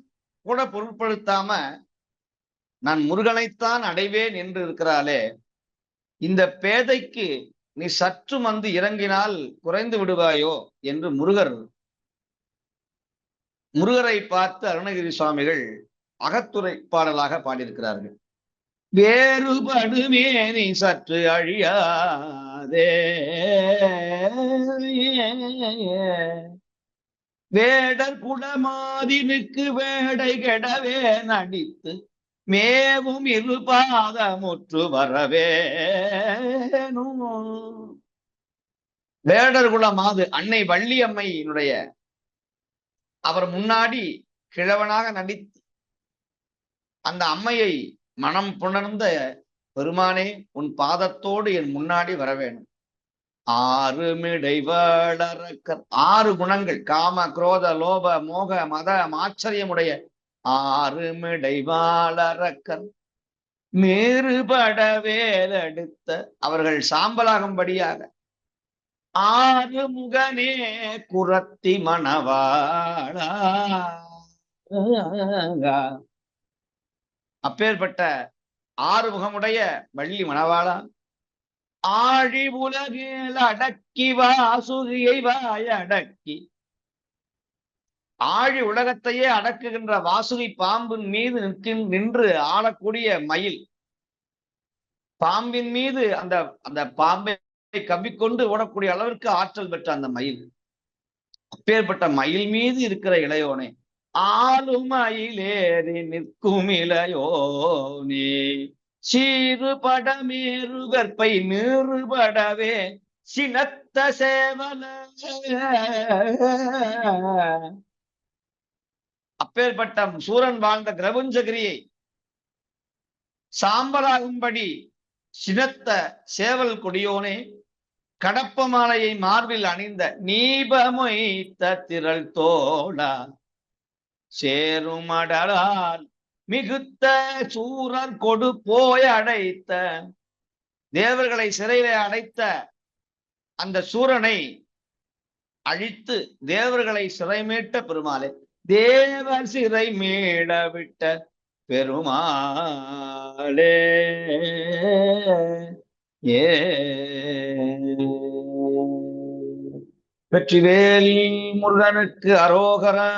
கூட பொருட்படுத்தாம நான் முருகனைத்தான் அடைவேன் என்று இருக்கிறாளே, இந்த பேதைக்கு நீ சற்று வந்து இறங்கினால் குறைந்து விடுவாயோ என்று முருகரை பார்த்து அருணகிரி சுவாமிகள் அகத்துரை பாடலாக பாடியிருக்கிறார்கள். வேறுபடுமே நீ சற்று அழியாதே வேடர் குடமாதினுக்கு வேடை கெடவே நடித்து மேவும் இருபாதமுற்று வரவேணும். வேடர் குலமாது அன்னை வள்ளியம்மையினுடைய அவர் முன்னாடி கிழவனாக நடித்து அந்த அம்மையை மனம் புணர்ந்த பெருமானே உன் பாதத்தோடு என் முன்னாடி வரவேணும். ஆறு மிடைவளரக்கர் 6 குணங்கள் காம குரோத லோப மோக மத ஆச்சரியமுடைய 6 மிடைவாளரக்கர் மேறுபட வேலெடுத்த அவர்கள் சாம்பலாகும்படியாக 6 முகனே குரத்தி மணவாளா. அப்பேற்பட்ட 6 முகமுடைய வள்ளி மணவாளா ஆழி உலகில் அடக்கி வாசுகியை வாய் அடக்கி ஆழி உலகத்தையே அடக்குகின்ற வாசுகி பாம்பின் மீது நின்று ஆளக்கூடிய மயில், பாம்பின் மீது அந்த அந்த பாம்பை கவ்விக்கொண்டு ஓடக்கூடிய அளவிற்கு ஆற்றல் பெற்ற அந்த மயில், அப்பேற்பட்ட மயில் மீது இருக்கிற இளையோனே ஆளும் மயிலேறி நிற்கும் இளையோனே சீறுபட மேறுகற்பை நீறுபடவே சினத்த சேவல. அப்பேற்பட்ட சூரன் வாழ்ந்த கிரபுஞ்சகிரியை சாம்பலாகும்படி சினத்த சேவல் கொடியோனே கடப்ப மாலையை மார்பில் அணிந்த நீபமொய்த்த திரள் தோடா சேருமடலால் மிகுத்த சூரர் கொடு போய் அடைத்த தேவர்களை சிறையிலே அடைத்த அந்த சூரனை அழித்து தேவர்களை சிறை மீட்ட பெருமாளே தேவர் சிறை மீள விட்ட பெருமாளே. வெற்றிவேல் முருகனுக்கு அரோகரா.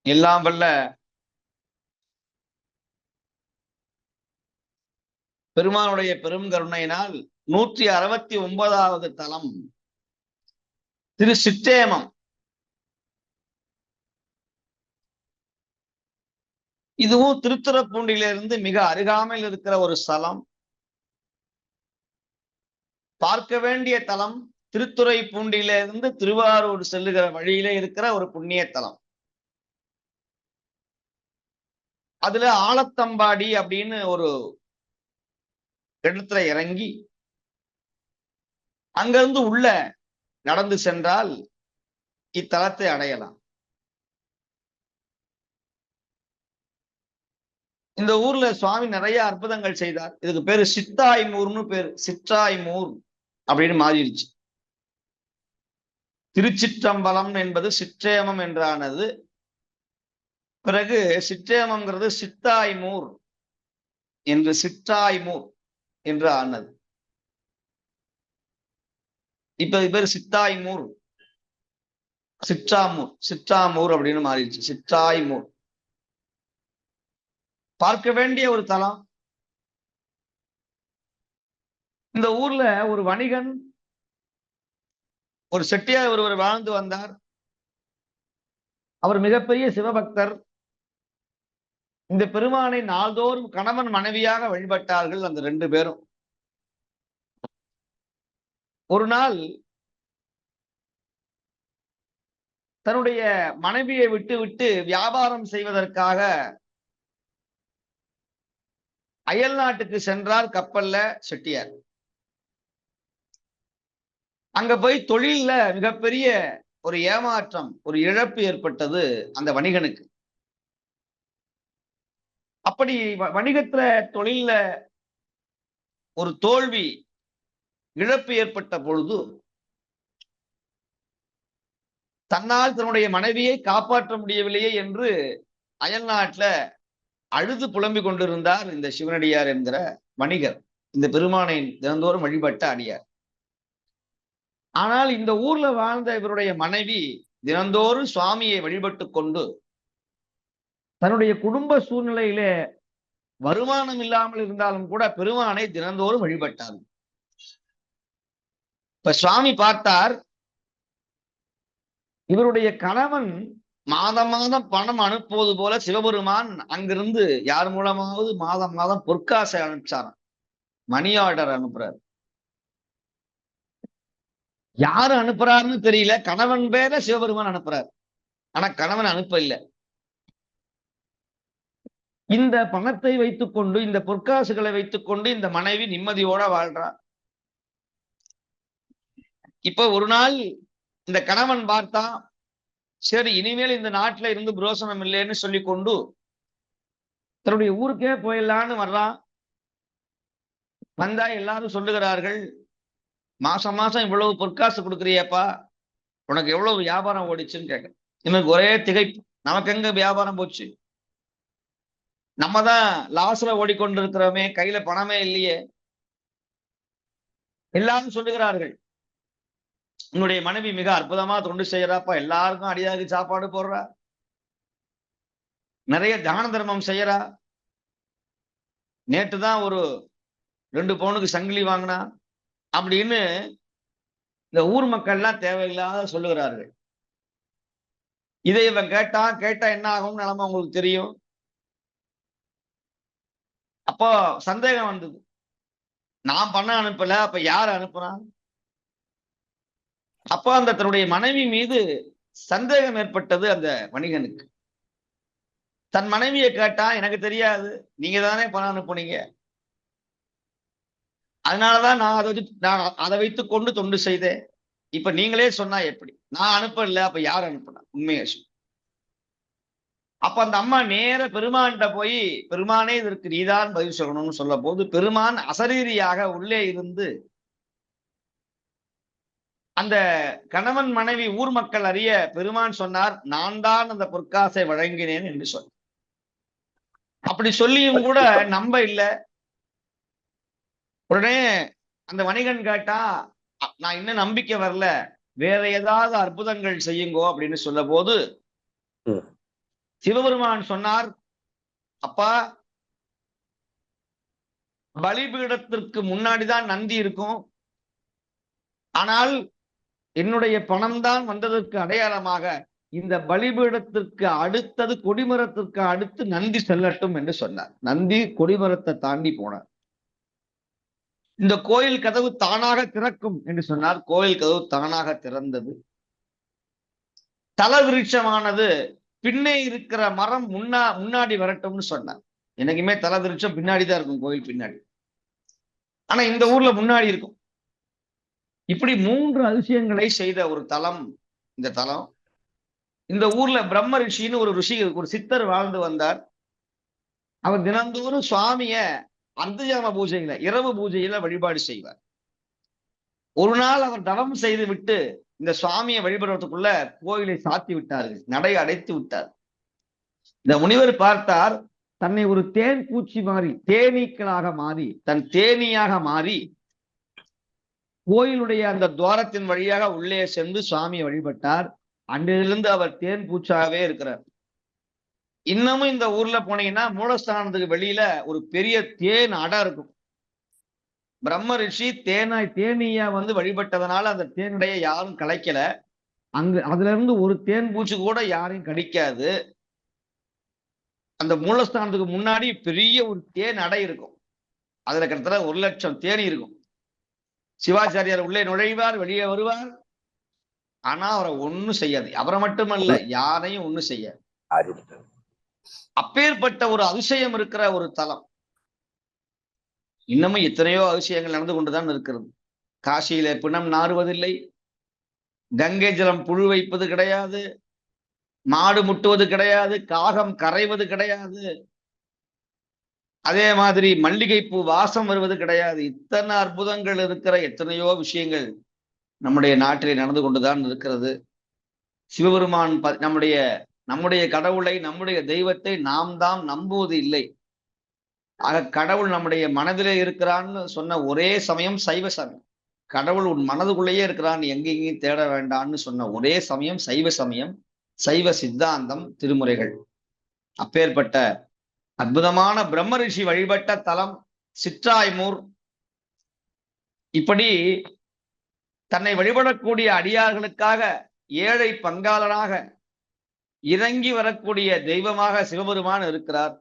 எல்லாம் வல்ல பெருமானுடைய பெரும் கருணையினால் 169வது தலம் திரு சிற்றேமம். இதுவும் திருத்துறைப்பூண்டியிலிருந்து மிக அருகாமையில் இருக்கிற ஒரு ஸ்தலம். பார்க்க வேண்டிய தலம், திருத்துறைப்பூண்டியிலிருந்து திருவாரூர் செல்லுகிற வழியிலே இருக்கிற ஒரு புண்ணிய தலம். அதுல ஆலத்தம்பாடி அப்படின்னு ஒரு இடத்துல இறங்கி அங்கிருந்து உள்ள நடந்து சென்றால் இத்தலத்தை அடையலாம். இந்த ஊர்ல சுவாமி நிறைய அற்புதங்கள் செய்தார். இதுக்கு பேரு சித்தாய்மூர்னு பேரு. சிற்றாய்மூர் அப்படின்னு மாறிடுச்சு. திருச்சிற்றம்பலம் என்பது சிற்றேமம் என்றானது. பிறகு சிற்றேமம்ங்கிறது சித்தாய்மூர் என்று சிற்றாய்மூர் என்று ஆனது. இப்ப இது பேர் சித்தாய்மூர், சிற்றாமூர், சிற்றாமூர் அப்படின்னு மாறிடுச்சு. சிற்றாய்மூர் பார்க்க வேண்டிய ஒரு தலம். இந்த ஊர்ல ஒரு வணிகன், ஒரு செட்டியார் ஒருவர் வாழ்ந்து வந்தார். அவர் மிகப்பெரிய சிவபக்தர். இந்த பெருமானை நாள்தோறும் கணவன் மனைவியாக வழிபட்டார்கள் அந்த 2 பேரும். ஒரு நாள் தன்னுடைய மனைவியை விட்டு வியாபாரம் செய்வதற்காக அயல் நாட்டுக்கு சென்றார் கப்பல்ல செட்டியார். அங்க போய் தொழில்ல மிகப்பெரிய ஒரு ஏமாற்றம், ஒரு இழப்பு ஏற்பட்டது அந்த வணிகனுக்கு. அப்படி வணிகத்துல தொழில்ல ஒரு தோல்வி, இழப்பு ஏற்பட்ட பொழுது தன்னால் தன்னுடைய மனைவியை காப்பாற்ற முடியவில்லையே என்று அயல் நாட்டுல அழுது புலம்பிக் கொண்டிருந்தார் இந்த சிவனடியார் என்கிற வணிகர், இந்த பெருமானை தினந்தோறும் வழிபட்ட அடியார். ஆனால் இந்த ஊர்ல வாழ்ந்த இவருடைய மனைவி தினந்தோறும் சுவாமியை வழிபட்டு கொண்டு தன்னுடைய குடும்ப சூழ்நிலையிலே வருமானம் இல்லாமல் இருந்தாலும் கூட பெருமானை தினந்தோறும் வழிபட்டார். இப்ப சுவாமி பார்த்தார், இவருடைய கணவன் மாதம் மாதம் பணம் அனுப்புவது போல சிவபெருமான் அங்கிருந்து யார் மூலமாவது மாதம் மாதம் பொற்காசை அனுப்பிச்சாராம். மணி ஆர்டர் அனுப்புறாரு. யாரு அனுப்புறாருன்னு தெரியல. கணவன் பேர சிவபெருமான் அனுப்புறாரு, ஆனா கணவன் அனுப்ப இல்லை. இந்த பணத்தை வைத்துக்கொண்டு, இந்த பொற்காசுகளை வைத்துக்கொண்டு இந்த மனைவி நிம்மதியோட வாழ்றார். இப்ப ஒரு நாள் இந்த கணவன் பார்த்தா, சரி இனிமேல் இந்த நாட்டுல இருந்து புரோசனம் இல்லைன்னு சொல்லி கொண்டு தன்னுடைய ஊருக்கே போயிடலான்னு வர்றான். வந்தா எல்லாரும் சொல்லுகிறார்கள், மாசம் மாசம் இவ்வளவு பொற்காசு கொடுக்குறியப்பா, உனக்கு எவ்வளவு வியாபாரம் ஓடிச்சுன்னு கேட்க. இவனுக்கு ஒரே திகைப்பு, நமக்கு எங்க வியாபாரம் போச்சு, நம்ம தான் லாஸ்ல ஓடிக்கொண்டிருக்கிறோமே, கையில பணமே இல்லையே. எல்லாரும் சொல்லுகிறார்கள், உன்னுடைய மனைவி மிக அற்புதமா தொண்டு செய்யறாப்பா, எல்லாருக்கும் அடியாருக்கு சாப்பாடு போடுறா, நிறைய தான தர்மம் செய்யறா, நேற்று தான் ஒரு 2 பவுனுக்கு சங்கிலி வாங்கினா அப்படின்னு இந்த ஊர் மக்கள்லாம் தேவையில்லாத சொல்லுகிறார்கள். இதை இவன் கேட்டா என்ன ஆகும் நிலைமை உங்களுக்கு தெரியும். அப்போ சந்தேகம் வந்தது, நான் பண்ண அனுப்பல, அப்ப யார் அனுப்புறான்? அப்போ அந்த தன்னுடைய மனைவி மீது சந்தேகம் ஏற்பட்டது அந்த வணிகனுக்கு. தன் மனைவியை கேட்டா, எனக்கு தெரியாது, நீங்க தானே பணம் அனுப்புனீங்க, அதனாலதான் நான் அதை வைத்துக் கொண்டு தொண்டு செய்தேன். இப்ப நீங்களே சொன்னா எப்படி? நான் அனுப்பல, அப்ப யார் அனுப்புனா? உண்மையை சொல்லு. அப்ப அந்த அம்மா நேர பெருமான்கிட்ட போய், பெருமானே இதற்கு நீதான் பதில் சொல்லணும்னு சொல்ல போது, பெருமான் அசரீரியாக உள்ளே இருந்து அந்த கணவன் மனைவி ஊர் மக்கள் அறிய பெருமான் சொன்னார், நான் தான் அந்த பொற்காசை வழங்கினேன் என்று சொன்னார். அப்படி சொல்லியும் கூட நம்ப இல்லை. உடனே அந்த வணிகன் கேட்டா, நான் இன்னும் நம்பிக்கை வரல, வேற ஏதாவது அற்புதங்கள் செய்யுங்கோ அப்படின்னு சொல்ல போது சிவபெருமான் சொன்னார், அப்பா, பலிபீடத்திற்கு முன்னாடிதான் நந்தி இருக்கும், ஆனால் என்னுடைய பணம் தான் வந்ததற்கு அடையாளமாக இந்த பலிபீடத்திற்கு அடுத்தது கொடிமரத்திற்கு அடுத்து நந்தி செல்லட்டும் என்று சொன்னார். நந்தி கொடிமரத்தை தாண்டி போனார். இந்த கோயில் கதவு தானாக திறக்கும் என்று சொன்னார். கோயில் கதவு தானாக திறந்தது. தல விருட்சமானது பின்னே இருக்கிற மரம் முன்னாடி வரட்டும்னு சொன்னார். எனக்குமே தல விருட்சம் பின்னாடிதான் இருக்கும், கோயில் பின்னாடி. ஆனா இந்த ஊர்ல முன்னாடி இருக்கும். இப்படி 3 அதிசயங்களை செய்த ஒரு தலம் இந்த தலம். இந்த ஊர்ல பிரம்ம ரிஷின்னு ஒரு சித்தர் வாழ்ந்து வந்தார். அவர் தினந்தோறும் சுவாமிய அர்த்தஜாம பூஜையில, இரவு பூஜையில வழிபாடு செய்வார். ஒரு நாள் அவர் தவம் செய்து விட்டு இந்த சுவாமியை வழிபடுறதுக்குள்ள கோயிலை சாத்தி விட்டார்கள், நடை அடைத்து விட்டார். இந்த முனிவர் பார்த்தார், தன்னை ஒரு தேன் பூச்சி மாறி, தேனீக்களாக மாறி, தன் தேனீயாக மாறி கோயிலுடைய அந்த துவாரத்தின் வழியாக உள்ளே சென்று சுவாமியை வழிபட்டார். அன்றிலிருந்து அவர் தேன் பூச்சாவே இருக்கிறார். இன்னமும் இந்த ஊர்ல போனீங்கன்னா மூலஸ்தானத்துக்கு வெளியில ஒரு பெரிய தேன் அடை இருக்கும். பிரம்ம ரிஷி தேனீயா வந்து வழிபட்டதனால அந்த தேனுடைய யாரும் கலைக்கல. அதுல இருந்து ஒரு தேன் பூச்சி கூட யாரையும் கடிக்காது. அந்த மூலஸ்தானத்துக்கு முன்னாடி பெரிய ஒரு தேன் அடை இருக்கும். அதுல கிட்டத்தட்ட 1,00,000 தேனி இருக்கும். சிவாச்சாரியார் உள்ளே நுழைவார், வெளியே வருவார். ஆனா அவரை ஒண்ணும் செய்யாது. அவரை மட்டுமல்ல, யாரையும் ஒண்ணும் செய்யாது. அப்பேற்பட்ட ஒரு அதிசயம் இருக்கிற ஒரு தலம். இன்னமும் எத்தனையோ அதிசயங்கள் நடந்து கொண்டுதான் இருக்கிறது. காசியில பிணம் நாறுவதில்லை, கங்கை ஜலம் புழு வைப்பது கிடையாது, மாடு முட்டுவது கிடையாது, காகம் கரைவது கிடையாது, அதே மாதிரி மல்லிகைப்பூ வாசம் வருவது கிடையாது. இத்தனை அற்புதங்கள் இருக்கிற எத்தனையோ விஷயங்கள் நம்முடைய நாட்டிலே நடந்து கொண்டுதான் இருக்கிறது. சிவபெருமான் நம்முடைய கடவுளை, நம்முடைய தெய்வத்தை நாம் தான் நம்புவது இல்லை. ஆக கடவுள் நம்முடைய மனதிலே இருக்கிறான்னு சொன்ன ஒரே சமயம் சைவ சமயம். கடவுள் உன் மனதுக்குள்ளேயே இருக்கிறான், எங்கெங்கேயும் தேட வேண்டான்னு சொன்ன ஒரே சமயம் சைவ சமயம், சைவ சித்தாந்தம், திருமுறைகள். அப்பேற்பட்ட அற்புதமான பிரம்ம ரிஷி வழிபட்ட தலம் சிற்றாய்மூர். இப்படி தன்னை வழிபடக்கூடிய அடியார்களுக்காக ஏழை பங்காளனாக இறங்கி வரக்கூடிய தெய்வமாக சிவபெருமான் இருக்கிறார்.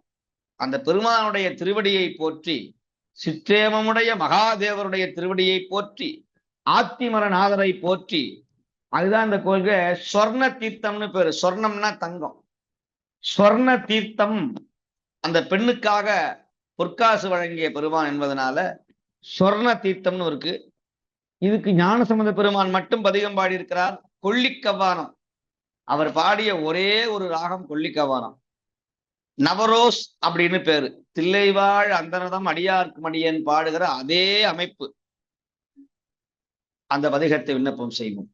அந்த பெருமானுடைய திருவடியை போற்றி, சிற்றேமமுடைய மகாதேவருடைய திருவடியை போற்றி, ஆத்திமரநாதரை போற்றி. அதுதான் இந்த கோயிலுக்கு சொர்ண தீர்த்தம்னு பேரு. சொர்ணம்னா தங்கம், சொர்ண தீர்த்தம். அந்த பெண்ணுக்காக பொற்காசு வழங்கிய பெருமான் என்பதனால சொர்ண தீர்த்தம்னு இருக்கு. இதுக்கு ஞானசம்பந்த பெருமான் மட்டும் பதிகம் பாடியிருக்கிறார். கொல்லிக்கவ்வானம், அவர் பாடிய ஒரே ஒரு ராகம் கொல்லிக்கவ்வானம். நவரோஸ் அப்படின்னு பேரு. தில்லைவாழ் அந்தனதம் அடியார்க்கு மடியன் பாடுகிற அதே அமைப்பு. அந்த பதிகத்தை விண்ணப்பம் செய்வோம்.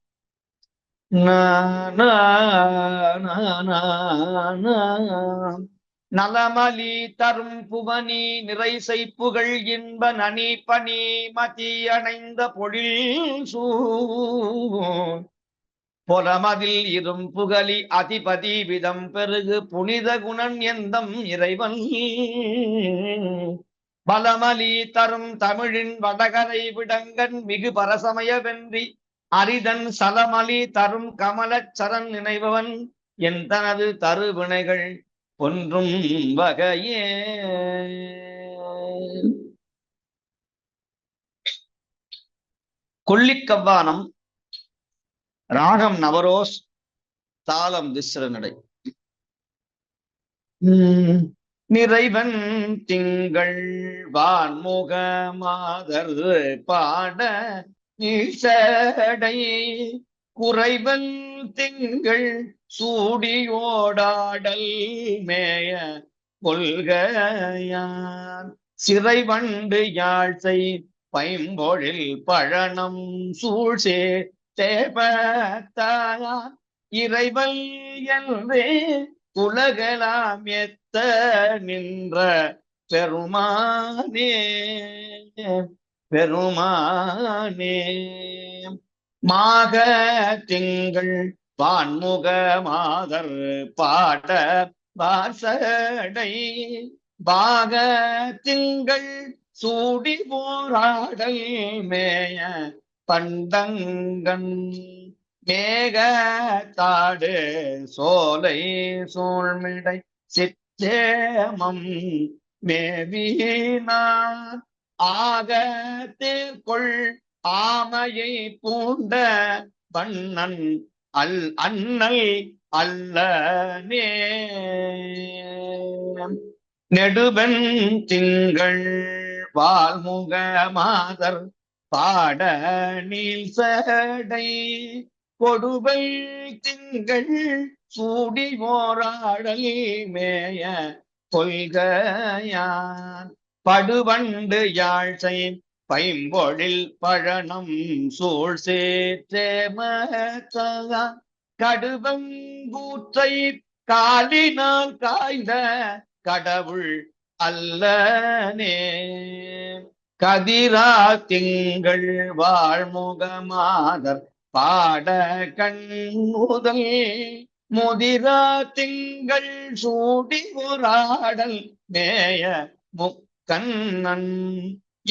நலமலி தரும் புவனி நிறை செய்ப்புகள் இன்ப நனி பனி மதி அணைந்த பொழில் சூழ் பொலமதில் இரும் புகழி அதிபதி விதம் பெருகு புனித குணன் எந்தம் இறைவன் பலமலி தரும் தமிழின் வடகரை விடங்கன் மிகு பரசமய வென்றி அரிதன் சலமலி தரும் கமலச் சரண் நினைபவன் என் தனது தருவினைகள் ஒன்றும் வகையே. கொல்லிக்கவ்வானம், ராகம் நவரோஸ், தாளம் திஸ்ரநடை. நிறைவன் திங்கள் வான்முக மாதர் பாட நீசடை குறைவன் திங்கள் சூடியோடாடல் மேய கொள்கையான் சிறைவண்டு யாழ்சை பைம்பொழில் பழனம் சூழ்சே தேபத்தாயான் இறைவல் என்றே உலகலாம் எத்த நின்ற பெருமானே பெருமானே. மாக திங்கள் வான்முக மாதர் பாட வாசடை பாக திங்கள் சூடி போராடல் மேய பண்டங்கன் மேகத்தாடு சோலை சூழ்மிடை சிற்றேமம் மேவினார் ஆக தேர்கொள் ஆமையை பூண்ட வண்ணன் அண்ணல் அல்லனே. நெடுவெண் திங்கள் வால்முக மாதர் பாட நீல் சடை கொடுவை திங்கள் சூடி ஓராடல் மேய கொள்கையான் படுவண்டு யாழ்சை பைம்பொழில் பழனம் சூழ் சேற்றேமத்தான் கடுவங்கூற்றை காலினால் காய்ந்த கடவுள் அல்லனே. கதிரா திங்கள் வாழ்முகமாதர் பாட கண்ணுதல் முதிரா திங்கள் சூடி ஓராடல் மேய முக்கண்ணன்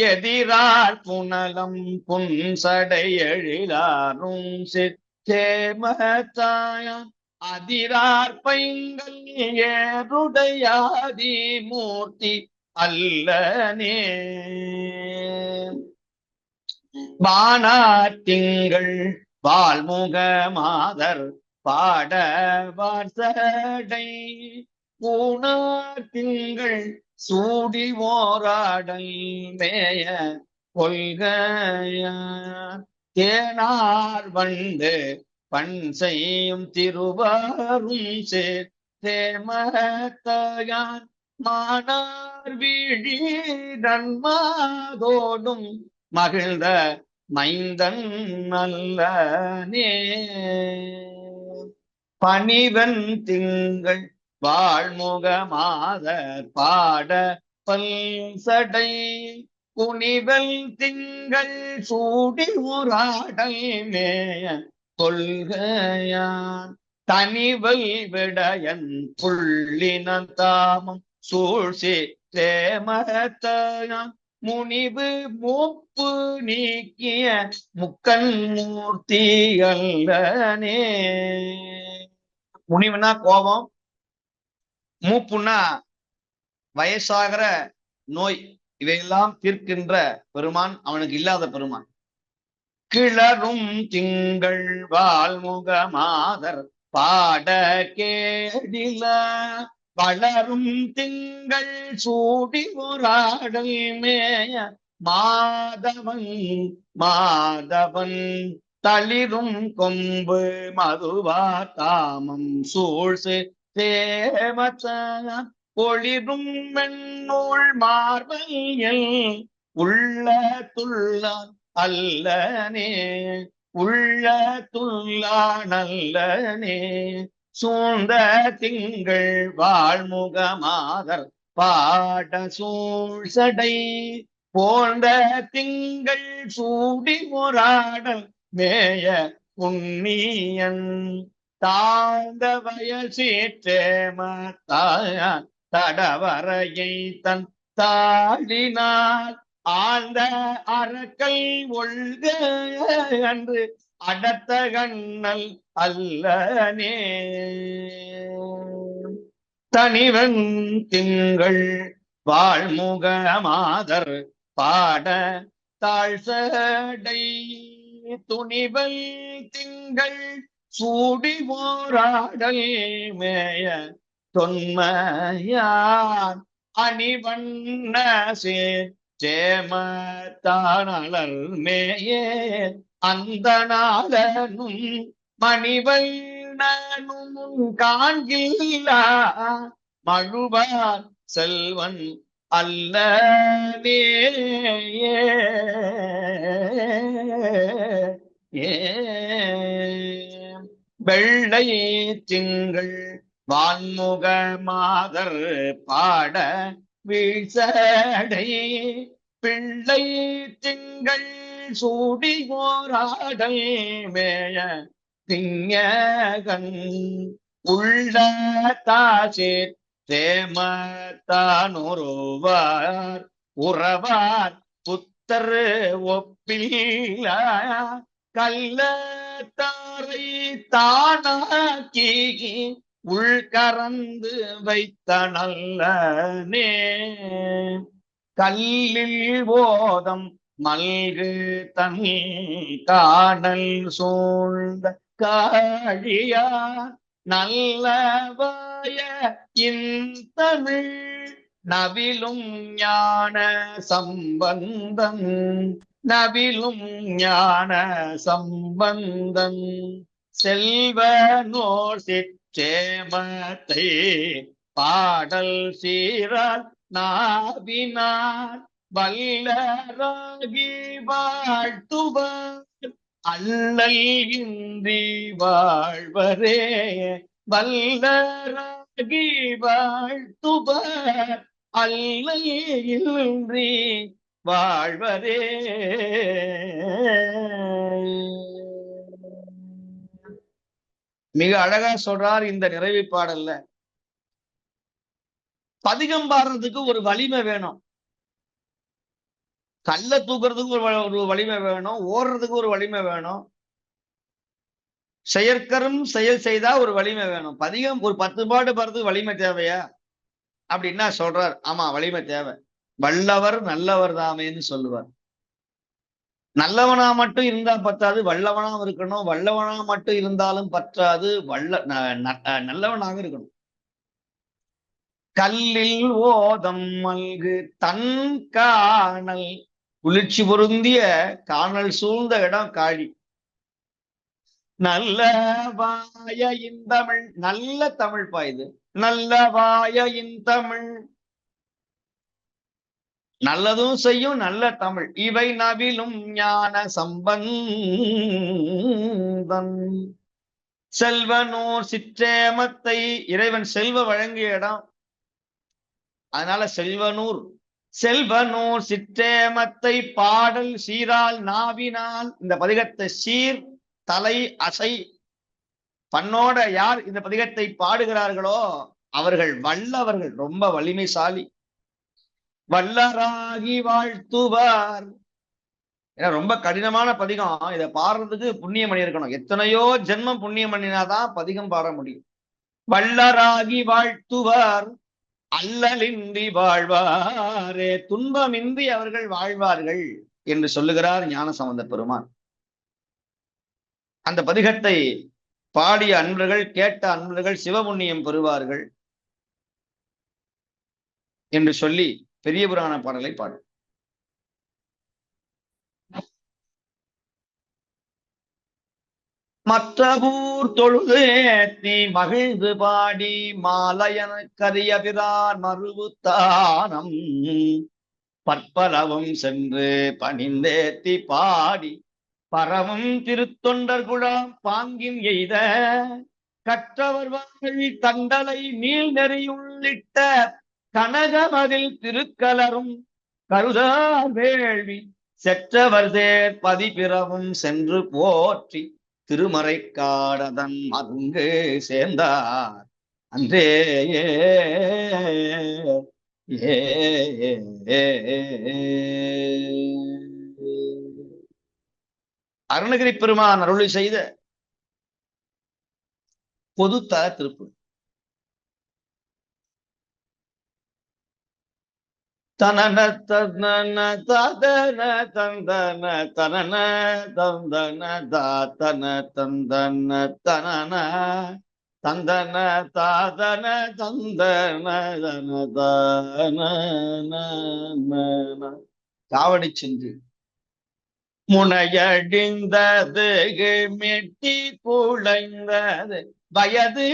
எதிரார் புனலம் புன்சடை எழிலாரும் சேமத்தாயான் அதிரார் பைங்கள் ஏருடையாதி மூர்த்தி அல்லனே. வானார் திங்கள் வால்முக மாதர் பாட வார்சடை பூனார் திங்கள் சூடி ஓராடல் மேய கொள்கையார் தேனார் வண்டு பண் செய்யும் திருவாரும் சேமத்தாயான் மானார் வீழி நன்மாதோடும் மகிழ்ந்த மைந்தன் நல்லனே. பணிவன் திங்கள் வாழ்முகமாதர் பாட பல்சடை குனிவல் திங்கள் சூடி ஓராடல் மேய கொள்கையான் தனிவல் விடயன் புள்ளினன் தாமம் சூழ்சி சேமத்தாயான் முனிவு மூப்பு நீக்கிய முக்கன் மூர்த்தி அல்லனே. முனிவுனா கோபம், மூப்புன்னா வயசாகிற நோய், இவையெல்லாம் தீர்க்கின்ற பெருமான் அவனுக்கு இல்லாத பெருமான். கிளரும் திங்கள் வால்முக மாதர் பாட கேடில வளரும் திங்கள் சூடி ஓராடல் மேய மாதவன் தளிரும் கொம்பு மதுவா தாமம் சூழ்சு சேமத்தான் ஒளிரும் மென்னூள் மார்பையில் உள்ள துள்ளான் அல்லனே. உள்ள துள்ளான் அல்லனே. சூழ்ந்த திங்கள் வாழ்முகமாதர் பாட சூழ்சடை போன்ற திங்கள் சூடி ஓராடல் மேய புண்ணியன் தாழ்ந்த வயசேற்றேமத்தாயான் தடவரையை தன் தாழினால் ஆழ்ந்த அறக்கல் ஒழ்க அன்று அடர்த்த கண்ணல் அல்லனே. தனிவன் திங்கள் வாழ்முக மாதர் பாட தாழ்சடை துணிவல் திங்கள் சூடி ஓராடல் மேய தொன்மையான் அணிவண்ண சேமத்தானலர் மேயே அந்த நாளனும் மணிவண்ணனும் காண்கில்லா மழுவார் செல்வன் அல்லனே. வெள்ளை திங்கள் வான்முக மாதர் பாட வீழ்சடை பிள்ளை திங்கள் சூடி ஓராடல் மேய திங்ககன் உள்ள தாசேர் சேமத்தான் ஒருவார் உறவார் புத்தர் ஒப்பில்ல கள்ளத்தாரை தானாக்கி உள்கறந்து வைத்த நல்லனே. கல்லில் ஓதம் மல்கு தன் காணல் சூழ்ந்த காழியா நல்லவாய இன்தமிழ் நவிலும் ஞான சம்பந்தன் நவிலும் ஞான சம்பந்தன் செல்வனோர் சிற்றேமத்தை பாடல் சீரால் நாவினார் வல்லராகி வாழ்த்துவார் அல்லல் இன்றி வாழ்வரே வல்லராகி வாழ்த்துவார் அல்லல் இன்றி வாழ்வரே. மிக அழகா சொல்றார் இந்த நிறைவு பாடல்ல. பதிகம் பாடுறதுக்கு ஒரு வலிமை வேணும், கல்ல தூக்குறதுக்கு ஒரு வலிமை வேணும், ஓடுறதுக்கு ஒரு வலிமை வேணும், செயற்கரும் செயல் செய்தா ஒரு வலிமை வேணும். பதிகம் ஒரு 10 பாட்டு பாடுறதுக்கு வலிமை தேவையா அப்படின்னா சொல்றார், ஆமா வலிமை தேவை. வல்லவர் நல்லவர் தாமேன்னு சொல்லுவார். நல்லவனா மட்டும் இருந்தா பத்தாது, வல்லவனா இருக்கணும். வல்லவனா மட்டும் இருந்தாலும் பற்றாது, நல்லவனாக இருக்கணும். கல்லில் ஓதம் மல்கு தன் காணல், குளிர்ச்சி பொருந்திய காணல் சூழ்ந்த இடம் காழி. நல்ல வாய இந்தமிழ், நல்ல தமிழ் பாயுது. நல்ல வாய இந்தமிழ், நல்லதும் செய்யும் நல்ல தமிழ். இவை நவிலும் ஞான சம்பந்தன் செல்வனோர் சிற்றேமத்தை, இறைவன் செல்வ வழங்கிய இடம், அதனால செல்வனூர். செல்வனூர் சிற்றேமத்தை பாடல் சீரால் நாவினால், இந்த பதிகத்தை சீர் தலை அசை பண்ணோட யார் இந்த பதிகத்தை பாடுகிறார்களோ அவர்கள் வல்லவர்கள், ரொம்ப வலிமைசாலி. வல்லராகி வாழ்த்துவார். ஏன்னா ரொம்ப கடினமான பதிகம், இதை பாடுறதுக்கு புண்ணியம் பண்ணி இருக்கணும். எத்தனையோ ஜென்மம் புண்ணியம் பண்ணினாதான் பதிகம் பாட முடியும். வல்லராகி வாழ்த்துவார் அல்லலின்றி வாழ்வாரே, துன்பமின்றி அவர்கள் வாழ்வார்கள் என்று சொல்லுகிறார் ஞானசம்பந்த பெருமான். அந்த பதிகத்தை பாடிய அன்பர்கள், கேட்ட அன்பர்கள் சிவபுண்ணியம் பெறுவார்கள் என்று சொல்லி பெரிய புராண பாடலை பாடு. மற்றபூர் தொழுது ஏத்தி மகிழ்ந்து பாடி மாலையன கரியபிரான் மறுவுத்தானம் பற்பலவும் சென்று பணிந்தேத்தி பாடி பரவும் திருத்தொண்டர் குழாம் பாங்கின் எய்த கற்றவர் வாழ் தண்டலை நீள் நெறியுள்ளிட்ட கனகமதில் திருக்கலரும் கருதார் வேள்வி செற்றவர் தேர் பதிபிறவும் சென்று போற்றி திருமறைக்காடதன் அங்கு சேர்ந்தார் அன்றே. அருணகிரி பெருமான் அருளி செய்த பொதுத்தல திருப்பு. தனன தனன ததன தந்தன தனன தந்தன தாத்தன தந்தன தனன தந்தன தாதன தந்தன தன காவடி சென்று முனையடிந்தது மெட்டி குழைந்தது வயது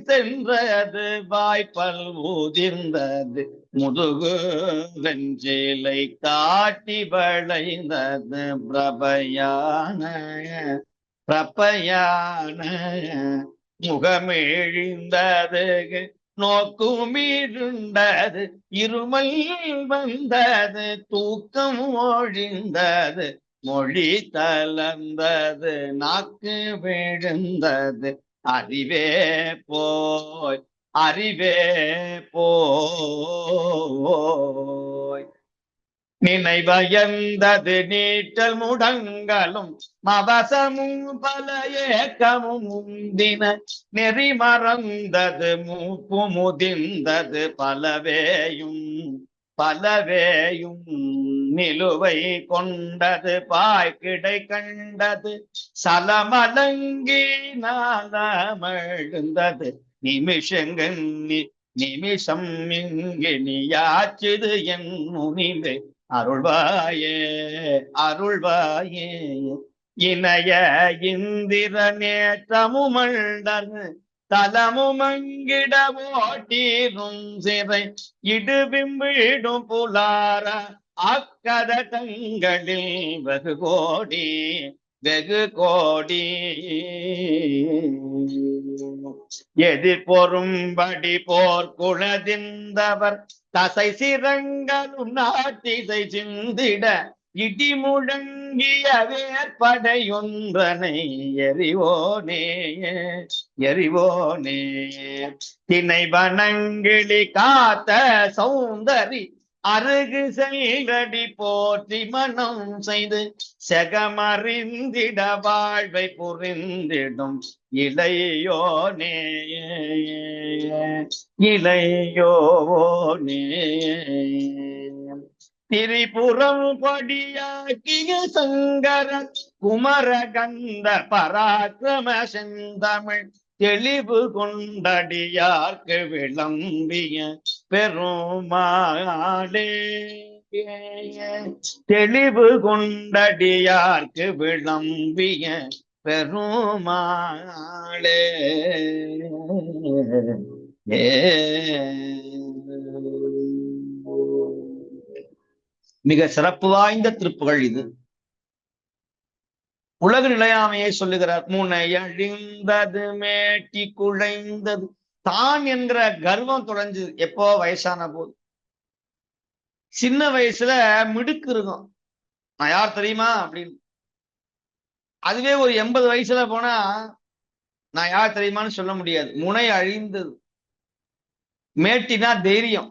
சென்றது வாய்ப்பல் ஊதிர்ந்தது முதுகு வெஞ்சிலை காட்டி வளைந்தது பிரபையான முகமெழிந்தது நோக்குமிருண்டது இருமல் வந்தது தூக்கம் ஒழிந்தது மொழி தளர்ந்தது நாக்கு விழுந்தது அறிவே போய் நினைவயந்தது நீட்டல் முடங்கலும் மவசமும் பல ஏக்கமும் முந்தின நெறி மறந்தது மூப்பு முதிர்ந்தது பலவேயும் பலவேயும் நிலுவை கொண்டது பாய்கிடை கண்டது சலமலங்கி நாளமழுந்தது நிமிஷங்கண்ணி நிமிஷம் இங்கினியாச்சுது என் முனிவே அருள்வாயே அருள்வாயே இணைய இந்திர நேற்றமுமண்டர் தலமுமங்கிட ஓட்டீரும் சிறை இடுபிம்பிடும் புலார அக்கத தங்களில் வெகு கோடி எதிர் பொறும்படி போர் குளதிந்தவர் தசை சிரங்களும் நாட்டிசை சிந்திட இடி முழங்கிய வேற்படையொன்றனை எறிவோனே எறிவோனே திணை வனங்கிளி காத்த சௌந்தரி அருகு செல்கடி போற்றி மனம் செய்து செகமறிந்திட வாழ்வை புரிந்திடும் இளையோனே இளையோனே திரிபுரம் படியாக்கிய சங்கர குமர கந்த பராக்கிரம செந்தமிழ் தெளிவு கொண்டடியார்க்கு விளம்பிய பெருமாளே தெளிவு கொண்டடியார்க்கு விளம்பிய பெருமாளே மிக சிறப்பு வாய்ந்த திருப்புகள் இது. உலக நிலையாமையை சொல்லுகிறார். முனை அழிந்தது மேட்டி குழைந்தது. தான் என்கிற கர்வம் தொலைஞ்சு எப்போ வயசான போது. சின்ன வயசுல மிடுக்கு இருக்கும், நான் யார் தெரியுமா அப்படின்னு. அதுவே ஒரு 80 வயசுல போனா நான் யார் தெரியுமான்னு சொல்ல முடியாது. முனை அழிந்தது. மேட்டினா தைரியம்.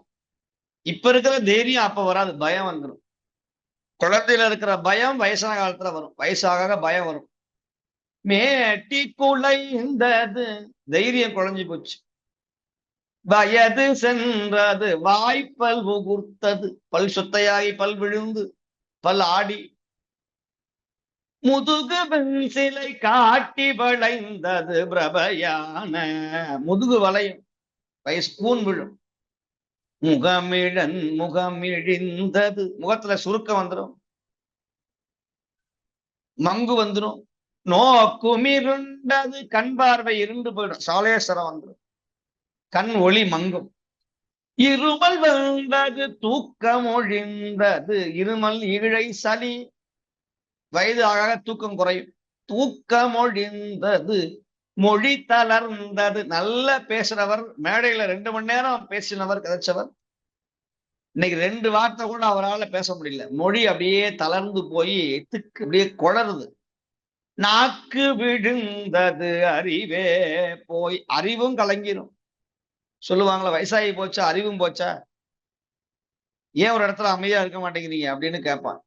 இப்ப இருக்கிற தைரியம் அப்ப வராது, பயம் வந்துடும். குழந்தையில இருக்கிற பயம் வயசான காலத்துல வரும், வயசாக பயம் வரும். மேட்டி குலைந்தது, தைரியம் குறைஞ்சு போச்சு. வயது சென்றது, வாய்ப்பல் உகுர்த்தது, பல் சொத்தையாகி பல் விழுந்து பல் ஆடி. முதுகு சிலை காட்டி வளைந்தது பிரபையான, முதுகு வளையும், வயசு கூன் விழும். முகமிழிந்தது, முகத்துல சுருக்கம் வந்துடும், மங்கு வந்துடும். நோக்குமிருண்டது, கண் பார்வை இருண்டு போயிடும், சாலேஸ்வரம் வந்துடும், கண் ஒளி மங்கும். இருமல் வந்தது, தூக்கம் ஒழிந்தது, இருமல் ஈழை சளி, வயது ஆக தூக்கம் குறையும். தூக்கம் ஒழிந்தது, மொழி தளர்ந்தது, நல்ல பேசுறவர், மேடையில 2 மணி நேரம் பேசினவர் கிடைச்சவர், இன்னைக்கு 2 வார்த்தை கூட அவரால் பேச முடியல. மொழி அப்படியே தளர்ந்து போய் திக்கு அப்படியே குளறுது. நாக்கு விழுந்தது, அறிவே போய், அறிவும் கலங்கிரும். சொல்லுவாங்களா, வயசாகி போச்சா அறிவும் போச்சா, ஏன் ஒரு இடத்துல அமைதியா இருக்க மாட்டேங்கிறீங்க அப்படின்னு கேட்பான்.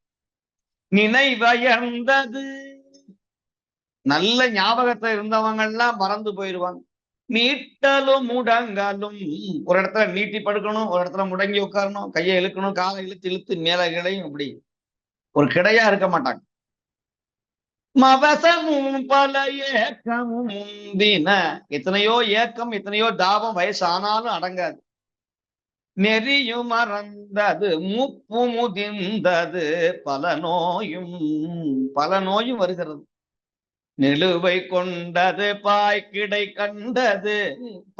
நினைவயர்ந்தது, நல்ல ஞாபகத்துல இருந்தவங்க எல்லாம் மறந்து போயிடுவாங்க. நீட்டலும் முடங்கலும், ஒரு இடத்துல நீட்டி படுக்கணும், ஒரு இடத்துல முடங்கி உட்காரணும், கையை இழுக்கணும், காலை இழுத்து இழுத்து மேல கிடையும், அப்படி ஒரு கிடையா இருக்க மாட்டாங்க. மவசமும் பல ஏக்கமும் முந்தின, எத்தனையோ ஏக்கம் எத்தனையோ தாபம் வயசு ஆனாலும் அடங்காது. நெறியும் மறந்தது, மூப்பு முதிர்ந்தது, பல நோயும் வருகிறது. நிலுவை கொண்டது, பாய் கிடை கண்டது,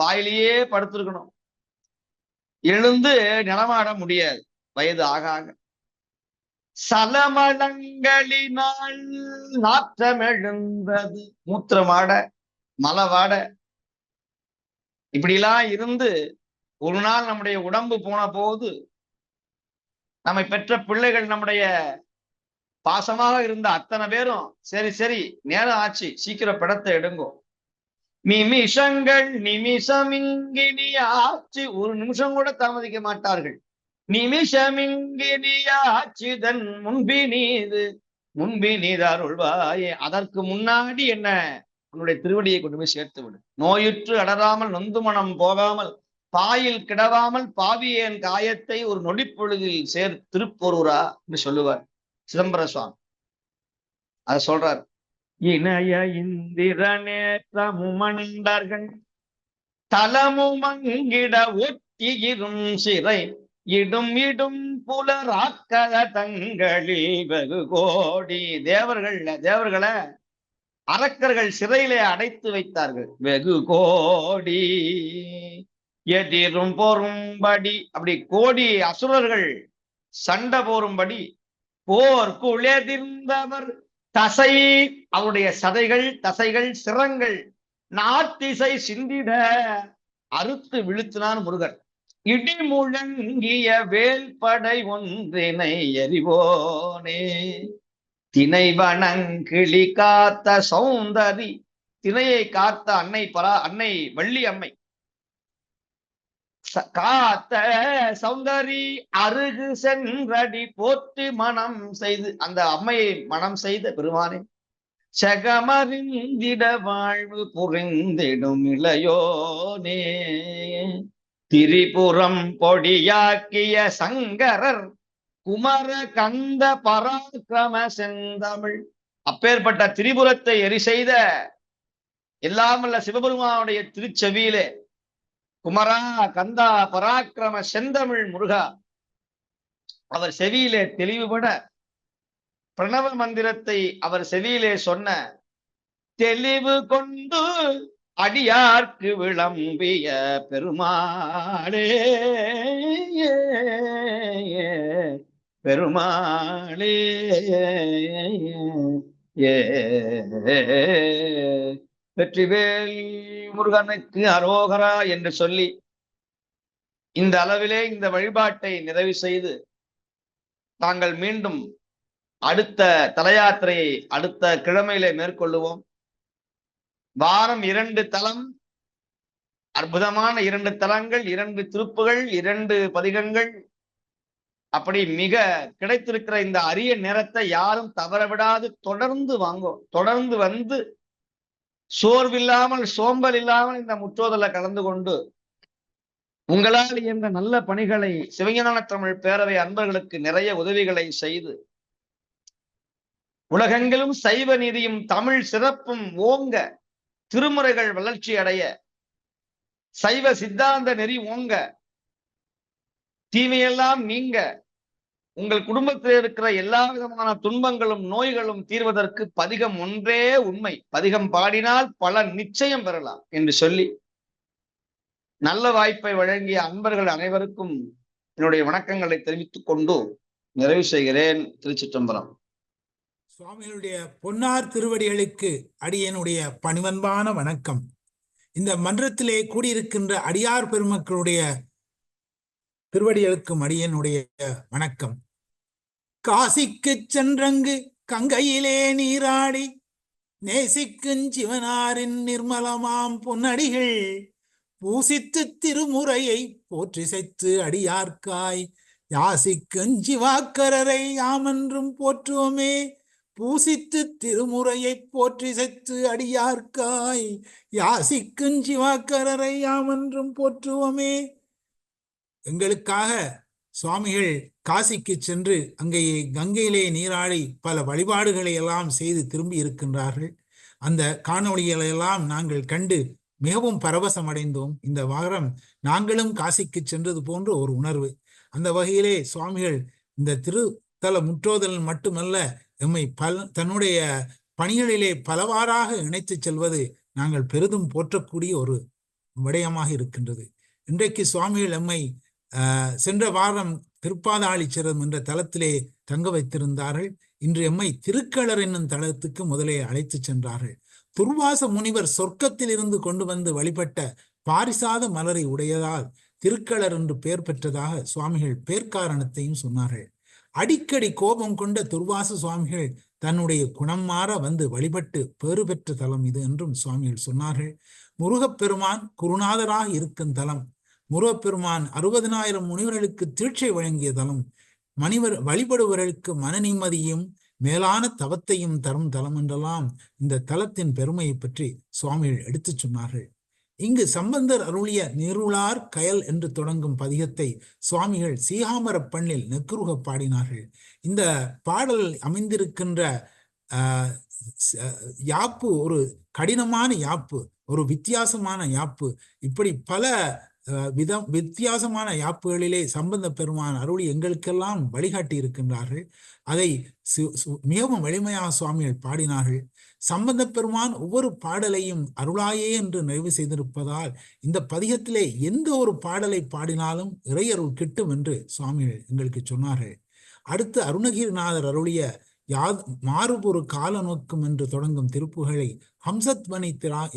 பாயிலேயே படுத்திருக்கணும், எழுந்து நடமாட முடியாது வயது ஆக ஆக. சலமளங்களினால் நாற்றம் எழுந்தது, மூத்திரமாட மலவாட, இப்படிலாம் இருந்து ஒரு நாள் நம்முடைய உடம்பு போன போது, நம்மை பெற்ற பிள்ளைகள், நம்முடைய பாசமாக இருந்த அத்தனை பேரும் சரி சரி நேரம் ஆச்சு, சீக்கிரம் படத்தை எடுங்கோ, நிமிஷங்கள் நிமிஷமிங்கினி ஆச்சு, ஒரு நிமிஷம் கூட தாமதிக்க மாட்டார்கள். நிமிஷமிங்கினி ஆச்சுதன் முன்பினீது அருள்வாயே, அதற்கு முன்னாடி என்ன உன்னுடைய திருவடியை கொண்டு போய் சேர்த்து விடு. நோயுற்று அடராமல் நொந்து மனம் போகாமல் பாயில் கிடவாமல் பாவியேன் காயத்தை ஒரு நொடிப்பொழுதில் திருப்பொருரா என்று சொல்லுவார் சிதம்பர சுவாமி. அத சொல்றார். இணைய இந்திரநேற்றமுமண்டர்கள் தலமுமங்கிட ஒட்டியிரும் சிறை இடும் இடும் புலராக்கத தங்களில் வெகு கோடி தேவர்களை அரக்கர்கள் சிறையிலே அடைத்து வைத்தார்கள். வெகு கோடி எதிரும் போரும்படி, அப்படி கோடி அசுரர்கள் சண்டை போரும்படி போர் குளெதிர்ந்தவர் தசை, அவருடைய தசைகள் சிரங்கள் நாத்திசை சிந்திட அறுத்து விழுத்தினான் முருகன். இடி முழங்கிய வேல்படை ஒன்றினை எறிவோனே திணை வனங்கிளி காத்த சௌந்தரி, திணையை காத்த அன்னை வள்ளி அம்மை காத்த சௌந்தரி அருகு சென்றடி போற்றி மனம் செய்து, அந்த அம்மையை மனம் செய்த பெருமானே செகமறிந்திட வாழ்வு புரிந்திடும் இளையோனே திரிபுரம் பொடியாக்கிய சங்கரர் குமர கந்த பராக்கிரம செந்தமிழ். அப்பேற்பட்ட திரிபுரத்தை எரி செய்த எல்லாமல்ல சிவபெருமானுடைய திருச்செவியிலே குமரா கந்தா பராக்கிரம செந்தமிழ் முருகா அவர் செவியிலே தெளிவுபட பிரணவ மந்திரத்தை அவர் செவியிலே சொன்ன தெளிவு கொண்டு அடியார்க்கு விளம்பிய பெருமாளே பெருமாளே வெற்றிவேல் முருகனுக்கு அரோகரா என்று சொல்லி இந்த அளவிலே இந்த வழிபாட்டை நிறைவு செய்து தாங்கள் மீண்டும் அடுத்த தலயாத்திரையை அடுத்த கிழமையிலே மேற்கொள்ளுவோம். வாரம் 2 தலம், அற்புதமான 2 தலங்கள், 2 திருப்புகள், 2 பதிகங்கள், அப்படி மிக கிடைத்திருக்கிற இந்த அரிய நேரத்தை யாரும் தவறவிடாது தொடர்ந்து வந்து சோர்வில்லாமல் சோம்பல் இல்லாமல் இந்த முற்றோதல கலந்து கொண்டு உங்களால் இயன்ற நல்ல பணிகளை சிவஞான தமிழ் பேரவை அன்பர்களுக்கு நிறைய உதவிகளை செய்து உலகெங்கிலும் சைவ நீதியும் தமிழ் சிறப்பும் ஓங்க, திருமுறைகள் வளர்ச்சி அடைய, சைவ சித்தாந்த நெறி ஓங்க, தீமையெல்லாம் நீங்க, உங்கள் குடும்பத்தில் இருக்கிற எல்லா விதமான துன்பங்களும் நோய்களும் தீர்வதற்கு பதிகம் ஒன்றே உண்மை, பதிகம் பாடினால் பலன் நிச்சயம் பெறலாம் என்று சொல்லி நல்ல வாய்ப்பை வழங்கிய அன்பர்கள் அனைவருக்கும் என்னுடைய வணக்கங்களை தெரிவித்துக் கொண்டு நிறைவு செய்கிறேன். திருச்சிற்றம்பலம். சுவாமிகளுடைய பொன்னார் திருவடிகளுக்கு அடியனுடைய பணிவன்பான வணக்கம். இந்த மன்றத்திலே கூடியிருக்கின்ற அடியார் பெருமக்களுடைய திருவடிகளுக்கும் அடியனுடைய வணக்கம். காசிக்கு சென்றங்கு கங்கையிலே நீராடி நேசிக்கும் சிவனாரின் நிர்மலமாம் பொன்னடிகள் பூசித்து திருமுறையை போற்றிசைத்து அடியார்க்காய் யாசிக்கும் சிவாக்கரரை யாமென்றும் போற்றுவோமே. பூசித்து திருமுறையை போற்றிசைத்து அடியார்க்காய் யாசிக்கும் சிவாக்கரரை யாமென்றும் போற்றுவோமே. எங்களுக்காக சுவாமிகள் காசிக்கு சென்று அங்கேயே கங்கையிலே நீராடி பல வழிபாடுகளை எல்லாம் செய்து திரும்பி இருக்கின்றார்கள். அந்த காணொளிகளை எல்லாம் நாங்கள் கண்டு மிகவும் பரவசம் அடைந்தோம். இந்த வாரம் நாங்களும் காசிக்கு சென்றது போன்ற ஒரு உணர்வு. அந்த வகையிலே சுவாமிகள் இந்த திருத்தல முற்றோதல் மட்டுமல்ல, எம்மை தன்னுடைய பணிகளிலே பலவாறாக இணைத்து செல்வது நாங்கள் பெரிதும் போற்றக்கூடிய ஒரு விடயமாக இருக்கின்றது. இன்றைக்கு சுவாமிகள் எம்மை சென்ற வாரம் திருப்பாதாளிச்சரம் என்ற தலத்திலே தங்க வைத்திருந்தார்கள். இன்று எம்மை திருக்களர் என்னும் தலத்துக்கு முதலே அழைத்து சென்றார்கள். துர்வாச முனிவர் சொர்க்கத்தில் இருந்து கொண்டு வந்து வழிபட்ட பாரிசாத மலரை உடையதால் திருக்களர் என்று பெயர் பெற்றதாக சுவாமிகள் பேர்காரணத்தையும் சொன்னார்கள். அடிக்கடி கோபம் கொண்ட துர்வாச சுவாமிகள் தன்னுடைய குணம் மாற வந்து வழிபட்டு பேறு பெற்ற தலம் இது என்றும் சுவாமிகள் சொன்னார்கள். முருகப்பெருமான் குருநாதராக இருக்கும் தலம், முருகப்பெருமான் 60,000 முனிவர்களுக்கு தீட்சை வழங்கிய தலம், வழிபடுவர்களுக்கு மன நிம்மதியும் மேலான தவத்தையும் தரும் தலம் என்றெல்லாம் இந்த தலத்தின் பெருமையை பற்றி சுவாமிகள் எடுத்து சொன்னார்கள். இங்கு சம்பந்தர் அருளிய நிருளார் கயல் என்று தொடங்கும் பதிகத்தை சுவாமிகள் சீகாமர பண்ணில் நெக்குருக பாடினார்கள். இந்த பாடல் அமைந்திருக்கின்ற யாப்பு ஒரு கடினமான யாப்பு, ஒரு வித்தியாசமான யாப்பு. இப்படி பல வித்தியாசமான யாப்புகளிலே சம்பந்த பெருமான் அருளி எங்களுக்கெல்லாம் வழிகாட்டி இருக்கின்றார்கள். அதை மிகவும் எளிமையாக சுவாமிகள் பாடினார்கள். சம்பந்த பெருமான் ஒவ்வொரு பாடலையும் அருளாயே என்று நிறைவு செய்திருப்பதால் இந்த பதிகத்திலே எந்த ஒரு பாடலை பாடினாலும் இறையருள் கிட்டும் என்று சுவாமிகள் எங்களுக்கு சொன்னார்கள். அடுத்து அருணகிரிநாதர் அருளிய மாறுபொரு கால நோக்கும் என்று தொடங்கும் திருப்புகளை ஹம்சத்வனி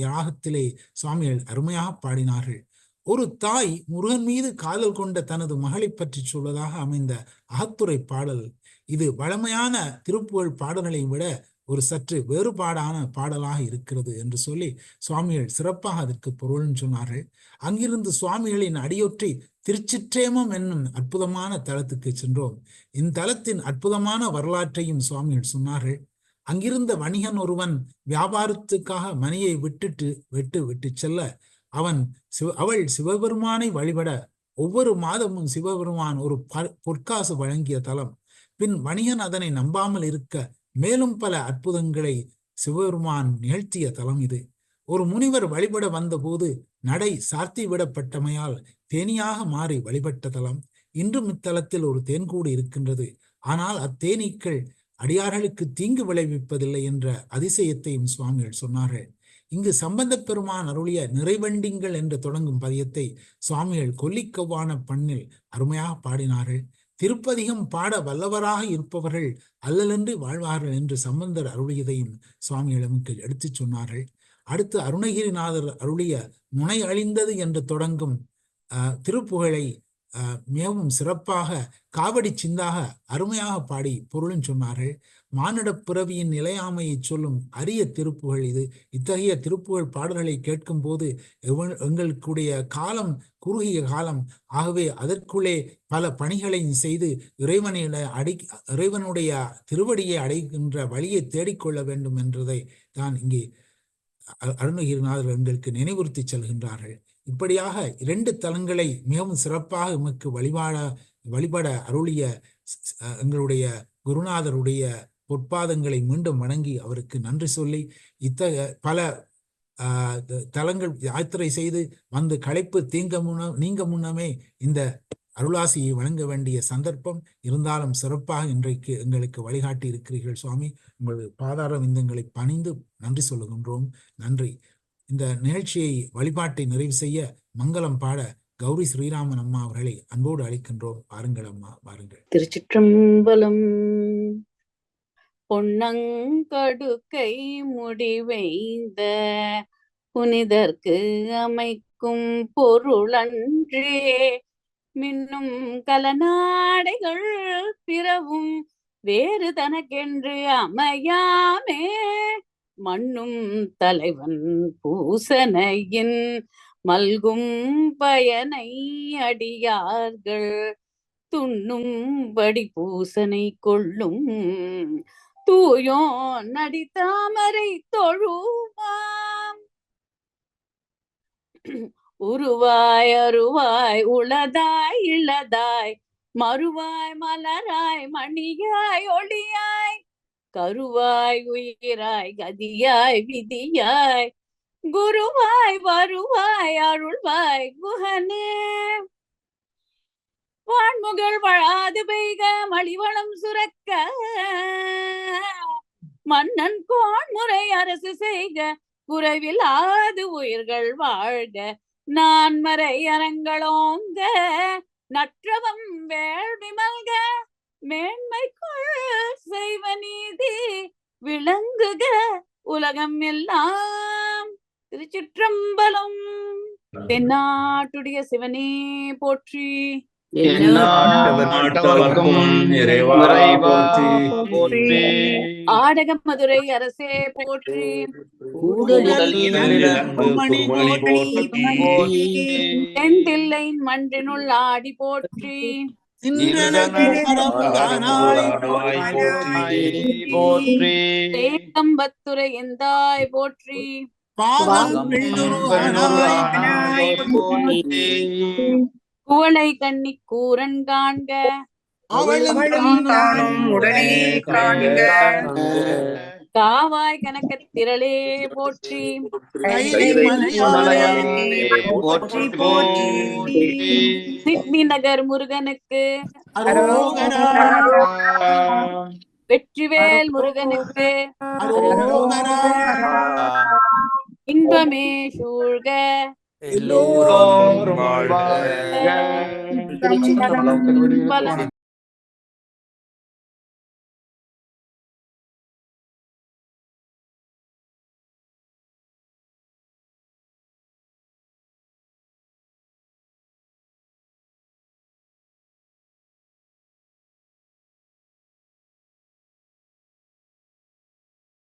யாகத்திலே சுவாமிகள் அருமையாக பாடினார்கள். ஒரு தாய் முருகன் மீது காதல் கொண்ட தனது மகளை பற்றி சொல்வதாக அமைந்த அகத்துறை பாடல் இது வழமையான திருப்புகழ் பாடல்களை விட ஒரு சற்று வேறுபாடான பாடலாக இருக்கிறது என்று சொல்லி சுவாமிகள் சிறப்பாக அதற்கு பொருள்னு சொன்னார்கள். அங்கிருந்து சுவாமிகளின் அடியொற்றி திருச்சிற்றேமம் என்னும் அற்புதமான தலத்துக்கு சென்றோம். இத்தலத்தின் அற்புதமான வரலாற்றையும் சுவாமிகள் சொன்னார்கள். அங்கிருந்த வணிகன் ஒருவன் வியாபாரத்துக்காக மணியை விட்டு செல்ல அவள் சிவபெருமானை வழிபட ஒவ்வொரு மாதமும் சிவபெருமான் ஒரு பொற்காசு வழங்கிய தலம். பின் வணிகன் அதனை நம்பாமல் இருக்க மேலும் பல அற்புதங்களை சிவபெருமான் நிகழ்த்திய தலம் இது. ஒரு முனிவர் வழிபட வந்த போது நடை சார்த்தி விடப்பட்டமையால் தேனியாக மாறி வழிபட்ட தலம். இன்றும் இத்தலத்தில் ஒரு தேன்கூடு இருக்கின்றது. ஆனால் அத்தேனீக்கள் அடியார்களுக்கு தீங்கு விளைவிப்பதில்லை என்ற அதிசயத்தையும் சுவாமிகள் சொன்னார்கள். இங்கு சம்பந்த பெருமான் அருளிய நிறைவண்டிங்கள் என்று தொடங்கும் பதியத்தை சுவாமிகள் கொல்லிக்கவ்வான பண்ணில் அருமையாக பாடினார்கள். திருப்பதிகம் பாட வல்லவராக இருப்பவர்கள் அல்லலென்று வாழ்வார்கள் என்று சம்பந்தர் அருளியதையும் சுவாமிகள் நமக்கு எடுத்து சொன்னார்கள். அடுத்து அருணகிரிநாதர் அருளிய முனை அழிந்தது என்று தொடங்கும் திருப்புகழை மிகவும் சிறப்பாக காவடி சிந்தாக அருமையாக பாடி பொருளும் சொன்னார்கள். மானிட பிறவியின் நிலையாமையை சொல்லும் அரிய திருப்புகழ் இது. இத்தகைய திருப்புகழ் பாடல்களை கேட்கும் போது எங்களுடைய காலம் குறுகிய காலம். ஆகவே அதற்குள்ளே பல பணிகளையும் செய்து இறைவனுடைய திருவடியை அடைகின்ற வழியை தேடிக்கொள்ள வேண்டும் என்றதை தான் இங்கே அருணகிரிநாதர் எங்களுக்கு நினைவுறுத்தி செல்கின்றார்கள். இப்படியாக 2 தலங்களை மிகவும் சிறப்பாக எமக்கு வழிபட அருளிய எங்களுடைய குருநாதருடைய பொற்பாதங்களை மீண்டும் வணங்கி அவருக்கு நன்றி சொல்லி பல தலங்கள் யாத்திரை செய்து வந்து களைப்பு நீங்க முன்னமே இந்த அருளாசியை வழங்க வேண்டிய சந்தர்ப்பம் இருந்தாலும் சிறப்பாக இன்றைக்கு எங்களுக்கு வழிகாட்டி இருக்கிறீர்கள் சுவாமி. உங்களது பாதார விந்தங்களை பணிந்து நன்றி சொல்லுகின்றோம். நன்றி. இந்த நிகழ்ச்சியை வழிபாட்டை நிறைவு செய்ய மங்களம் பாட கௌரி ஸ்ரீராமன் அம்மா அவர்களை அன்போடு அழைக்கின்றோம். பாருங்கள் அம்மா, பாருங்கள். திருச்சிற்றம்பலம். பொன்னங்கடுக்கை முடிவைந்த புனிதர்க்கு அமைக்கும் பொருளன்றே மின்னும் கலநாடைகள் பிறவும் வேறு தனக்கென்று அமையாமே மண்ணும் தலைவன் பூசனையின் மல்கும் பயனை அடியார்கள் துண்ணும்படி பூசனை கொள்ளும் தூயோ நடித்தாமரை தொழுவாம். உருவாய் அருவாய் உளதாய் இளதாய் மறுவாய் மலராய் மணியாய் ஒளியாய் கருவாய் உயிராய் கதியாய் விதியாய் குருவாய் வருவாய் அருள்வாய் குஹனே. வான்முகள் வழாது பெய்க மலிவளம் சுரக்க மன்னன் கோன்முறை அரசு செய்க குறைவில்லாது உயிர்கள் வாழ்க நான்மறை அறங்களோங்க நற்றவம் வேள்வி மல்க மேன்மைக்குள் செய்வ நீதி விளங்குக உலகம் எல்லாம். திருச்சிற்றம்பலம். தென்னாட்டுடைய சிவனே போற்றி. ஆடக மதுரை அரசே போற்றி. தென்தில்லை மன்றினுள் ஆடி போற்றி. தேக்கம்பத்துரை எந்தாய் போற்றி. பாதம் பெண்ணுருவானாய் குவளை கண்ணி கூரன் காண்க அவளும் தானும் உடனே காண்க. காவாய் கனகத் திரளே போற்றி கைலை மலையானே போற்றி போற்றி. சிட்னி நகர் முருகனுக்கு அரோகரா வெற்றிவேல் முருகனுக்கு அரோகரா இன்பமே சூழ்க எல்லோரும் வாழ்க. திருச்சிற்றம்பலம்.